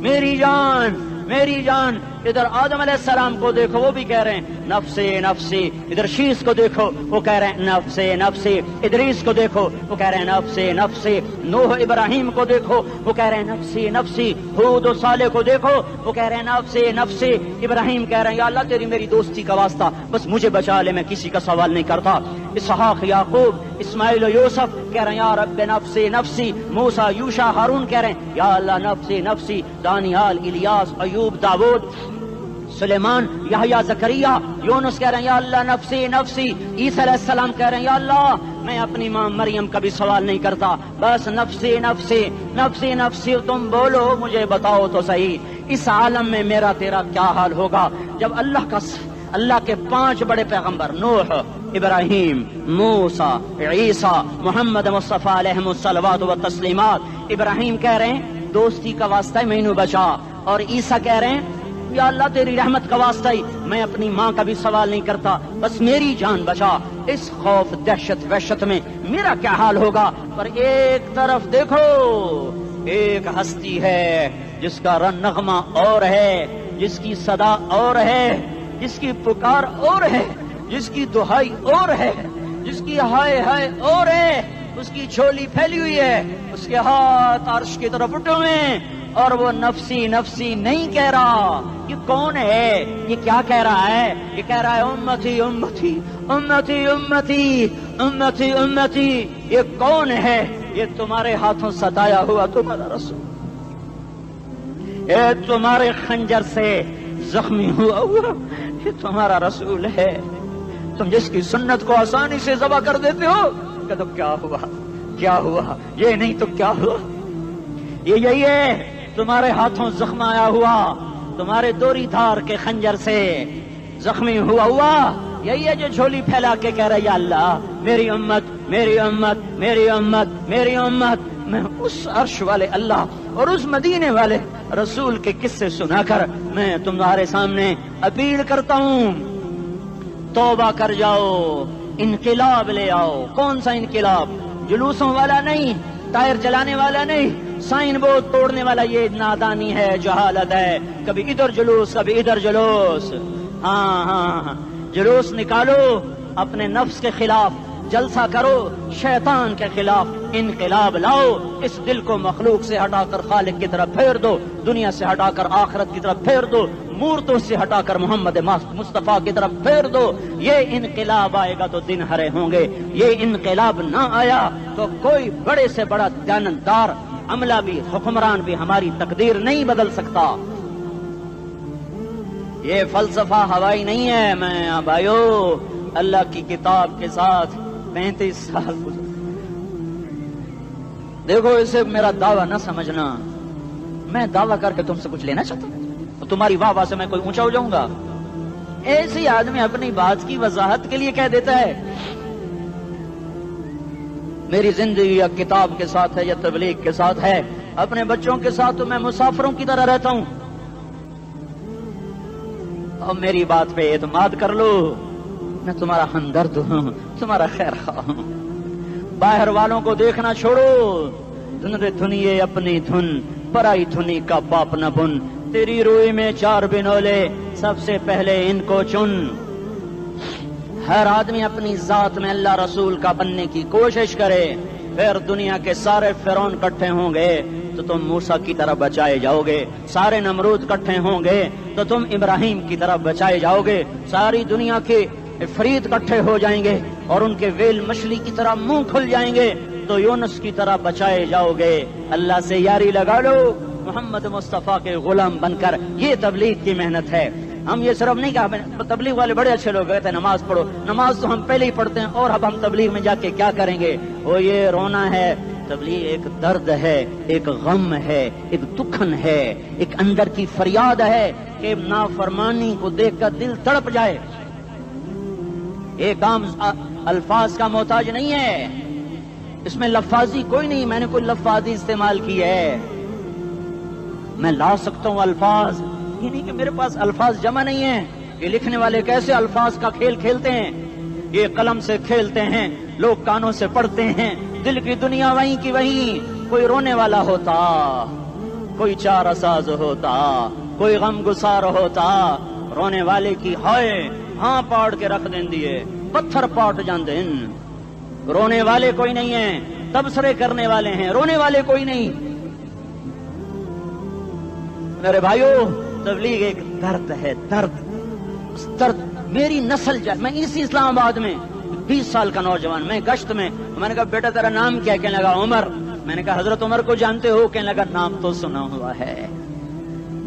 میری جان میری جان۔ ادھر آدم علیہ السلام کو دیکھو، وہ بھی کہہ رہے ہیں نفسی نفسی، ادھر شیش کو دیکھو، وہ کہہ رہے ہیں نفسی نفسی، ادریس کو دیکھو، وہ کہہ رہے ہیں نفسی نفسی، نوح ابراہیم کو دیکھو، وہ کہہ رہے ہیں نفسی نفسی، ہود و صالح کو دیکھو، وہ کہہ رہے ہیں نفسی نفسی۔ ابراہیم کہہ رہے ہیں یا اللہ تیری میری دوستی کا واسطہ، بس مجھے بچا لے، میں کسی کا سوال نہیں کرتا۔ اسحاق یعقوب اسماعیل و یوسف کہہ رہے ہیں یا رب نفسی نفسی۔ موسیٰ یوشع ہارون کہہ رہے ہیں یا اللہ نفسی نفسی۔ دانیال الیاس ایوب داود سلیمان یحییٰ زکریا یونس کہہ رہے ہیں یا اللہ نفسی نفسی۔ عیسیٰ علیہ السلام کہہ رہے ہیں یا اللہ میں اپنی ماں مریم کا بھی سوال نہیں کرتا، بس نفسی نفسی نفسی نفسی۔ تم بولو، مجھے بتاؤ تو صحیح، اس عالم میں میرا تیرا کیا حال ہوگا جب اللہ کے 5 بڑے پیغمبر نوح، ابراہیم، موسیٰ، عیسیٰ، محمد مصطفیٰ علیہ الصلوات و تسلیمات۔ ابراہیم کہہ رہے ہیں دوستی کا واسطہ ہے مینوں بچا، اور عیسیٰ کہہ رہے ہیں یا اللہ تیری رحمت کا واسطہ ہی میں اپنی ماں کا بھی سوال نہیں کرتا، بس میری جان بچا۔ اس خوف دہشت وحشت میں میرا کیا حال ہوگا؟ پر ایک طرف دیکھو، ایک ہستی ہے جس کا نغمہ اور ہے، جس کی صدا اور ہے، جس کی پکار اور ہے، جس کی دہائی اور ہے، جس کی ہائے ہائے اور ہے، اس کی جھولی پھیلی ہوئی ہے، اس کے ہاتھ عرش کی طرف اٹھے ہوئے ہیں، اور وہ نفسی نفسی نہیں کہہ رہا۔ یہ کون ہے؟ یہ کیا کہہ رہا ہے؟ یہ کہہ رہا ہے امتی امتی امتی امتی امتی امتی۔ یہ کون ہے؟ یہ تمہارے ہاتھوں ستایا ہوا تمہارا رسول، یہ تمہارے خنجر سے زخمی ہوا یہ تمہارا رسول ہے۔ تم جس کی سنت کو آسانی سے ذبح کر دیتے ہو، کہ تو کیا ہوا کیا ہوا، یہ نہیں تو کیا ہوا۔ یہ یہی ہے تمہارے ہاتھوں زخم آیا ہوا، تمہارے دوری دھار کے خنجر سے زخمی ہوا، یہی ہے جو جھولی پھیلا کے کہہ رہا ہے یا اللہ میری امت میری امت میری امت میری امت۔ میں اس عرش والے اللہ اور اس مدینے والے رسول کے قصے سنا کر میں تمہارے سامنے اپیل کرتا ہوں، توبہ کر جاؤ، انقلاب لے آؤ۔ کون سا انقلاب؟ جلوسوں والا نہیں، ٹائر جلانے والا نہیں، سائن بورڈ توڑنے والا، یہ نادانی ہے، جہالت ہے، کبھی ادھر جلوس کبھی ادھر جلوس۔ ہاں جلوس نکالو اپنے نفس کے خلاف، جلسہ کرو شیطان کے خلاف، انقلاب لاؤ، اس دل کو مخلوق سے ہٹا کر خالق کی طرف پھیر دو، دنیا سے ہٹا کر آخرت کی طرف پھیر دو، مورتوں سے ہٹا کر محمد مصطفیٰ کی طرف پھیر دو۔ یہ انقلاب آئے گا تو دن ہرے ہوں گے، یہ انقلاب نہ آیا تو کوئی بڑے سے بڑا دیانتدار عملہ بھی، حکمران بھی ہماری تقدیر نہیں بدل سکتا۔ یہ فلسفہ ہوائی نہیں ہے۔ میں بھائیو اللہ کی کتاب کے ساتھ 35 سال دیکھو، اسے میرا دعویٰ نہ سمجھنا، میں دعویٰ کر کے تم سے کچھ لینا چاہتا ہوں تو تمہاری واہ واہ سے میں کوئی اونچا ہو جاؤں گا؟ ایسی آدمی اپنی بات کی وضاحت کے لیے کہہ دیتا ہے میری زندگی یا کتاب کے ساتھ ہے یا تبلیغ کے ساتھ ہے، اپنے بچوں کے ساتھ تو میں مسافروں کی طرح رہتا ہوں، اور میری بات پہ اعتماد کر لو، میں تمہارا ہمدرد ہوں، تمہارا خیر خواہ ہوں۔ باہر والوں کو دیکھنا چھوڑو، دھن رے دھنیے اپنی دھن، پرائی دھنی کا باپ نہ بن، تیری روئی میں 4 بنولے، سب سے پہلے ان کو چن۔ ہر آدمی اپنی ذات میں اللہ رسول کا بننے کی کوشش کرے، پھر دنیا کے سارے فرعون اکٹھے ہوں گے تو تم موسیٰ کی طرح بچائے جاؤ گے، سارے نمرود اکٹھے ہوں گے تو تم ابراہیم کی طرح بچائے جاؤ گے، ساری دنیا کے فرید اکٹھے ہو جائیں گے اور ان کے ویل مچھلی کی طرح منہ کھل جائیں گے تو یونس کی طرح بچائے جاؤ گے۔ اللہ سے یاری لگا لو محمد مصطفیٰ کے غلام بن کر، یہ تبلیغ کی محنت ہے۔ ہم یہ صرف نہیں کہا تبلیغ والے بڑے اچھے لوگ کہتے ہیں نماز پڑھو، نماز تو ہم پہلے ہی پڑھتے ہیں، اور اب ہم تبلیغ میں جا کے کیا کریں گے؟ وہ یہ رونا ہے، تبلیغ ایک درد ہے، ایک غم ہے، ایک دکھن ہے، ایک اندر کی فریاد ہے کہ نافرمانی کو دیکھ کر دل تڑپ جائے۔ ایک عام الفاظ کا محتاج نہیں ہے، اس میں لفاظی کوئی نہیں، میں نے کوئی لفاظی استعمال کی ہے، میں لا سکتا ہوں الفاظ، یہ نہیں کہ میرے پاس الفاظ جمع نہیں ہیں۔ یہ لکھنے والے کیسے الفاظ کا کھیل کھیلتے ہیں، یہ قلم سے کھیلتے ہیں، لوگ کانوں سے پڑھتے ہیں، دل کی دنیا وہیں کی وہیں، کوئی رونے والا ہوتا، کوئی چارہ ساز ہوتا، کوئی غم گسار ہوتا، رونے والے کی ہائے ہاں پاڑ کے رکھ دیں دیے، پتھر پاٹ جان دیں۔ رونے والے کوئی نہیں ہیں، تبصرے کرنے والے ہیں، رونے والے کوئی نہیں۔ میرے بھائیو تبلیغ ایک درد ہے، درد، اس درد میری نسل جائے۔ میں اسی اسلام آباد میں 20 سال کا نوجوان، میں گشت میں نے کہا بیٹا تیرا نام کیا؟ کہنے لگا عمر۔ میں نے کہا حضرت عمر کو جانتے ہو؟ کہنے لگا نام تو سنا ہوا ہے۔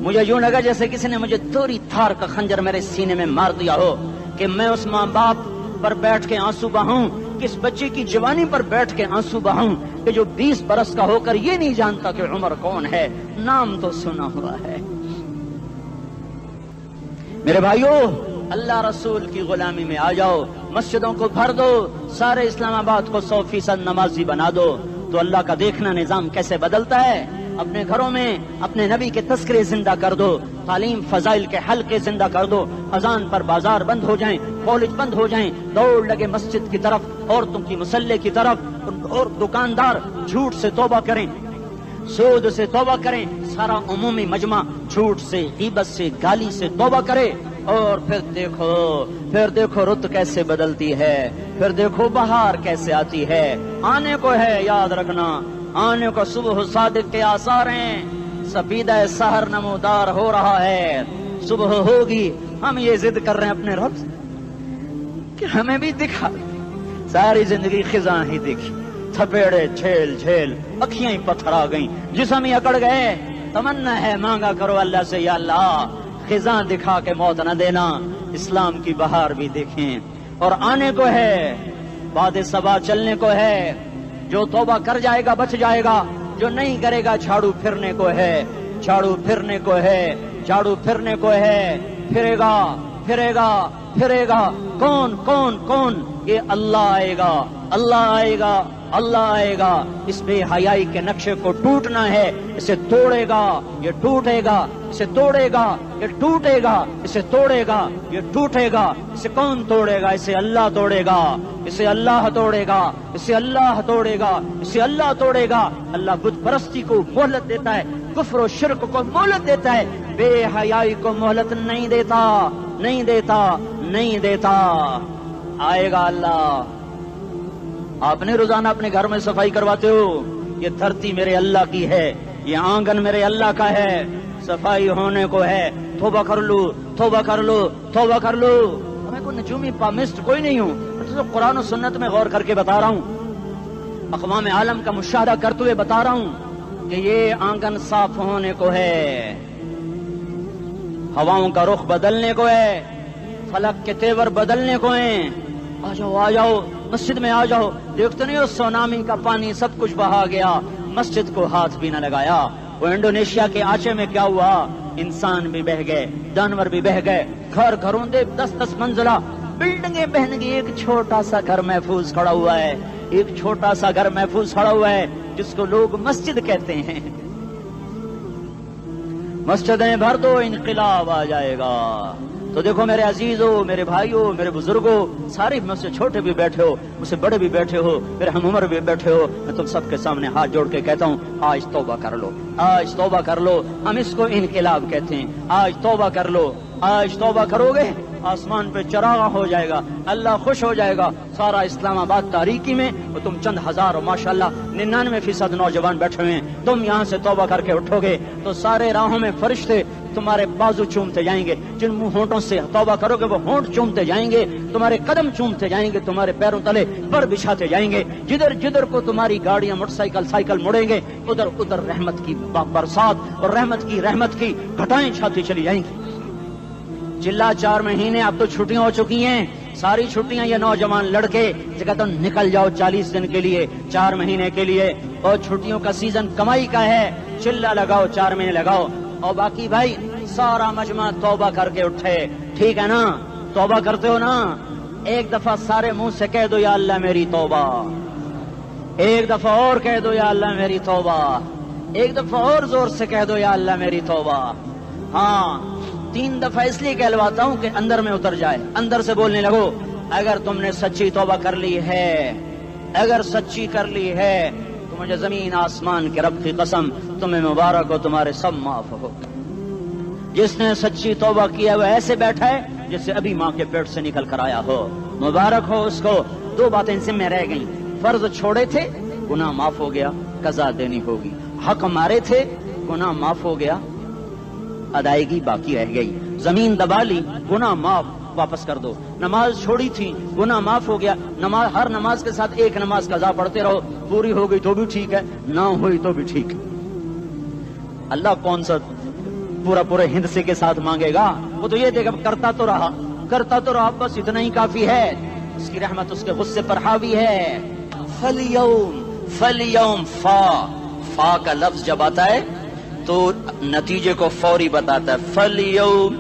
مجھے یوں لگا جیسے کسی نے مجھے دوری تھار کا خنجر میرے سینے میں مار دیا ہو کہ میں اس ماں باپ پر بیٹھ کے آنسو بہاؤں، کس بچے کی جوانی پر بیٹھ کے آنسو بہاؤں کہ جو 20 برس کا ہو کر یہ نہیں جانتا کہ عمر کون ہے، نام تو سنا ہوا ہے۔ میرے بھائیو اللہ رسول کی غلامی میں آ جاؤ، مسجدوں کو بھر دو، سارے اسلام آباد کو 100% نمازی بنا دو، تو اللہ کا دیکھنا نظام کیسے بدلتا ہے۔ اپنے گھروں میں اپنے نبی کے تذکرے زندہ کر دو، تعلیم فضائل کے حلقے زندہ کر دو، اذان پر بازار بند ہو جائیں، کالج بند ہو جائیں، دوڑ لگے مسجد کی طرف، عورتوں کی مصلے کی طرف، اور دکاندار جھوٹ سے توبہ کریں، سود سے توبہ کریں، سارا عمومی مجمع جھوٹ سے، غیبت سے، گالی سے توبہ کرے، اور پھر دیکھو رت کیسے بدلتی ہے، پھر دیکھو بہار کیسے آتی ہے۔ آنے کو ہے، یاد رکھنا، آنے کو صبح صادق کے آثار ہیں، سپیدہ سحر نمودار ہو رہا ہے، صبح ہوگی۔ ہم یہ ضد کر رہے ہیں اپنے رب سے کہ ہمیں بھی دکھا، ساری زندگی خزاں ہی دکھی، تھپیڑے جھیل جھیل، اکھیاں ہی پتھر آ گئیں، جسم ہی اکڑ گئے۔ تمنا ہے مانگا کرو اللہ سے، یا اللہ خزاں دکھا کے موت نہ دینا، اسلام کی بہار بھی دیکھیں۔ اور آنے کو ہے، باد صبا چلنے کو ہے، جو توبہ کر جائے گا بچ جائے گا، جو نہیں کرے گا جھاڑو پھرنے کو ہے، جھاڑو پھرنے کو ہے، جھاڑو پھرنے کو ہے، پھرے گا پھرے گا پھرے گا۔ کون کون کون؟ یہ اللہ آئے گا، اللہ آئے گا، اللہ آئے گا۔ اس بے حیائی کے نقشے کو ٹوٹنا ہے، اسے توڑے گا، یہ ٹوٹے گا، اسے توڑے گا، یہ ٹوٹے گا، اسے توڑے گا، یہ ٹوٹے گا۔ اسے کون توڑے گا؟ اسے اللہ توڑے گا، اسے اللہ توڑے گا، اسے اللہ توڑے گا، اسے اللہ توڑے گا۔ اللہ بت پرستی کو مہلت دیتا ہے، کفر و شرک کو مہلت دیتا ہے، بے حیائی کو مہلت نہیں دیتا۔ نہیں دیتا نہیں دیتا. آئے گا اللہ. آپ نے روزانہ اپنے گھر میں صفائی کرواتے ہو. یہ دھرتی میرے اللہ کی ہے, یہ آنگن میرے اللہ کا ہے, صفائی ہونے کو ہے. توبہ کر لو, توبہ کر لو, توبہ کر لو. میں کوئی نجومی پامسٹ کوئی نہیں ہوں, میں تو قرآن و سنت میں غور کر کے بتا رہا ہوں, اقوام عالم کا مشاہدہ کرتے ہوئے بتا رہا ہوں کہ یہ آنگن صاف ہونے کو ہے, ہواؤں کا رخ بدلنے کو ہے, فلک کے تیور بدلنے کو ہیں. آ جاؤ آ جاؤ, مسجد میں آ جاؤ. دیکھتے نہیں ہو سونامی کا پانی سب کچھ بہا گیا, مسجد کو ہاتھ بھی نہ لگایا. وہ انڈونیشیا کے آچے میں کیا ہوا, انسان بھی بہ گئے, جانور بھی بہ گئے, گھر گھروں دے 10-10 منزلہ بلڈنگیں بہن گئی. ایک چھوٹا سا گھر محفوظ کھڑا ہوا ہے, ایک چھوٹا سا گھر محفوظ کھڑا ہوا ہے جس کو لوگ مسجد کہتے ہیں. مسجدیں بھر دو, انقلاب آ جائے گا. تو دیکھو میرے عزیزو, میرے بھائیو, میرے بزرگوں, سارے مجھ سے چھوٹے بھی بیٹھے ہو, مجھ سے بڑے بھی بیٹھے ہو, میرے ہم عمر بھی بیٹھے ہو, میں تم سب کے سامنے ہاتھ جوڑ کے کہتا ہوں آج توبہ کر لو, آج توبہ کر لو. ہم اس کو انقلاب کہتے ہیں. آج توبہ کر لو, آج توبہ کرو گے آسمان پہ چراغ ہو جائے گا, اللہ خوش ہو جائے گا. سارا اسلام آباد تاریکی میں اور تم چند ہزار اور ماشاءاللہ 99% نوجوان بیٹھے ہوئے ہیں. تم یہاں سے توبہ کر کے اٹھو گے تو سارے راہوں میں فرشتے تمہارے بازو چومتے جائیں گے. جن منہ ہونٹوں سے توبہ کرو گے وہ ہونٹ چومتے جائیں گے, تمہارے قدم چومتے جائیں گے, تمہارے پیروں تلے پر بچھاتے جائیں گے. جدھر جدھر کو تمہاری گاڑیاں موٹر سائیکل مڑیں گے ادھر ادھر رحمت کی برسات اور رحمت کی گھٹائیں چھاتی چلی جائیں گی. چلا 4 مہینے, اب تو چھٹیاں ہو چکی ہیں, ساری چھٹیاں یہ نوجوان لڑکے جگہ تو نکل جاؤ 40 دن کے لیے, 4 مہینے کے لیے. اور چھٹیوں کا سیزن کمائی کا ہے, چلا لگاؤ, 4 مہینے لگاؤ. اور باقی بھائی سارا مجمع توبہ کر کے اٹھے, ٹھیک ہے نا؟ توبہ کرتے ہو نا؟ ایک دفعہ سارے منہ سے کہہ دو یا اللہ میری توبہ, ایک دفعہ اور کہہ دو یا اللہ میری توبہ, ایک دفعہ اور زور سے کہہ دو یا اللہ میری توبہ. ہاں 3 دفعہ اس لیے کہلواتا ہوں کہ اندر میں اتر جائے, اندر سے بولنے لگو. اگر تم نے سچی توبہ کر لی ہے, اگر سچی کر لی ہے تو مجھے زمین آسمان کے رب کی قسم تمہیں مبارک ہو, تمہارے سب معاف ہو. جس نے سچی توبہ کیا وہ ایسے بیٹھا ہے جسے ابھی ماں کے پیٹ سے نکل کر آیا ہو, مبارک ہو اس کو. 2 باتیں ان سے میں رہ گئیں, فرض چھوڑے تھے گناہ معاف ہو گیا, قضا دینی ہوگی. حق مارے تھے گناہ معاف ہو گیا, ادائیگی باقی رہ گئی. زمین دبا لی, گناہ معاف, واپس کر دو. نماز چھوڑی تھی, گناہ معاف ہو گیا. نماز, ہر نماز کے ساتھ ایک نماز قضا پڑھتے رہو, پوری ہو گئی تو بھی ٹھیک ہے, نہ ہوئی تو بھی ٹھیک ہے. اللہ کون سا پورے ہند سے کے ساتھ مانگے گا؟ وہ تو یہ دیکھا کرتا تو رہا, بس اتنا ہی کافی ہے. اس کی رحمت اس کے غصے پر حاوی ہے. فَالْيَوْمِ فا کا لفظ جب آتا ہے تو نتیجے کو فوری بتاتا ہے. فَالْيَوْمِ,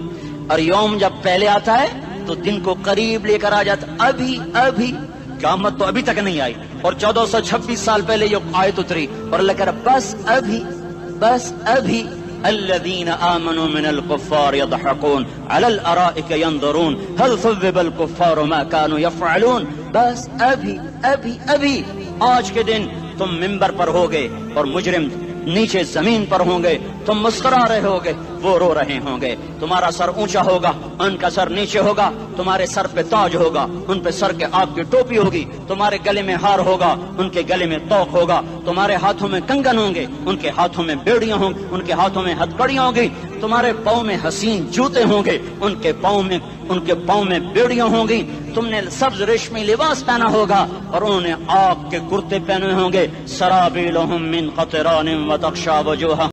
اور یوم جب پہلے آتا ہے تو دن کو قریب لے کر آ جاتا. ابھی قیامت تو ابھی تک نہیں آئی, اور 1426 سال پہلے یہ آیت اتری, اور اللہ کہہ رہا بس ابھی الذين آمنوا من الكفار يضحكون على الارائك ينظرون هل ثوب الكفار ما كانوا يفعلون. بس ابھی آج کے دن تم منبر پر ہوگے اور مجرم نیچے زمین پر ہوں گے, تم مسکرا رہے ہوگے, وہ رو رہے ہوں گے. تمہارا سر اونچا ہوگا, ان کا سر نیچے ہوگا. تمہارے سر پہ تاج ہوگا, ان پہ سر کے آگ کی ٹوپی ہوگی. تمہارے گلے میں ہار ہوگا, ان کے گلے میں توق ہوگا. تمہارے ہاتھوں میں کنگن ہوں گے, ان کے ہاتھوں میں بیڑیاں ہوں گی, ان کے ہاتھوں میں ہتکڑیاں ہوں گی. تمہارے پاؤں میں حسین جوتے ہوں گے, ان کے پاؤں میں بیڑیاں ہوں گی. تم نے سبز ریشمی لباس پہنا ہوگا اور انہوں نے آگ کے کرتے پہنے ہوں گے. سرابیلہم من قطران وتغشی وجوہہم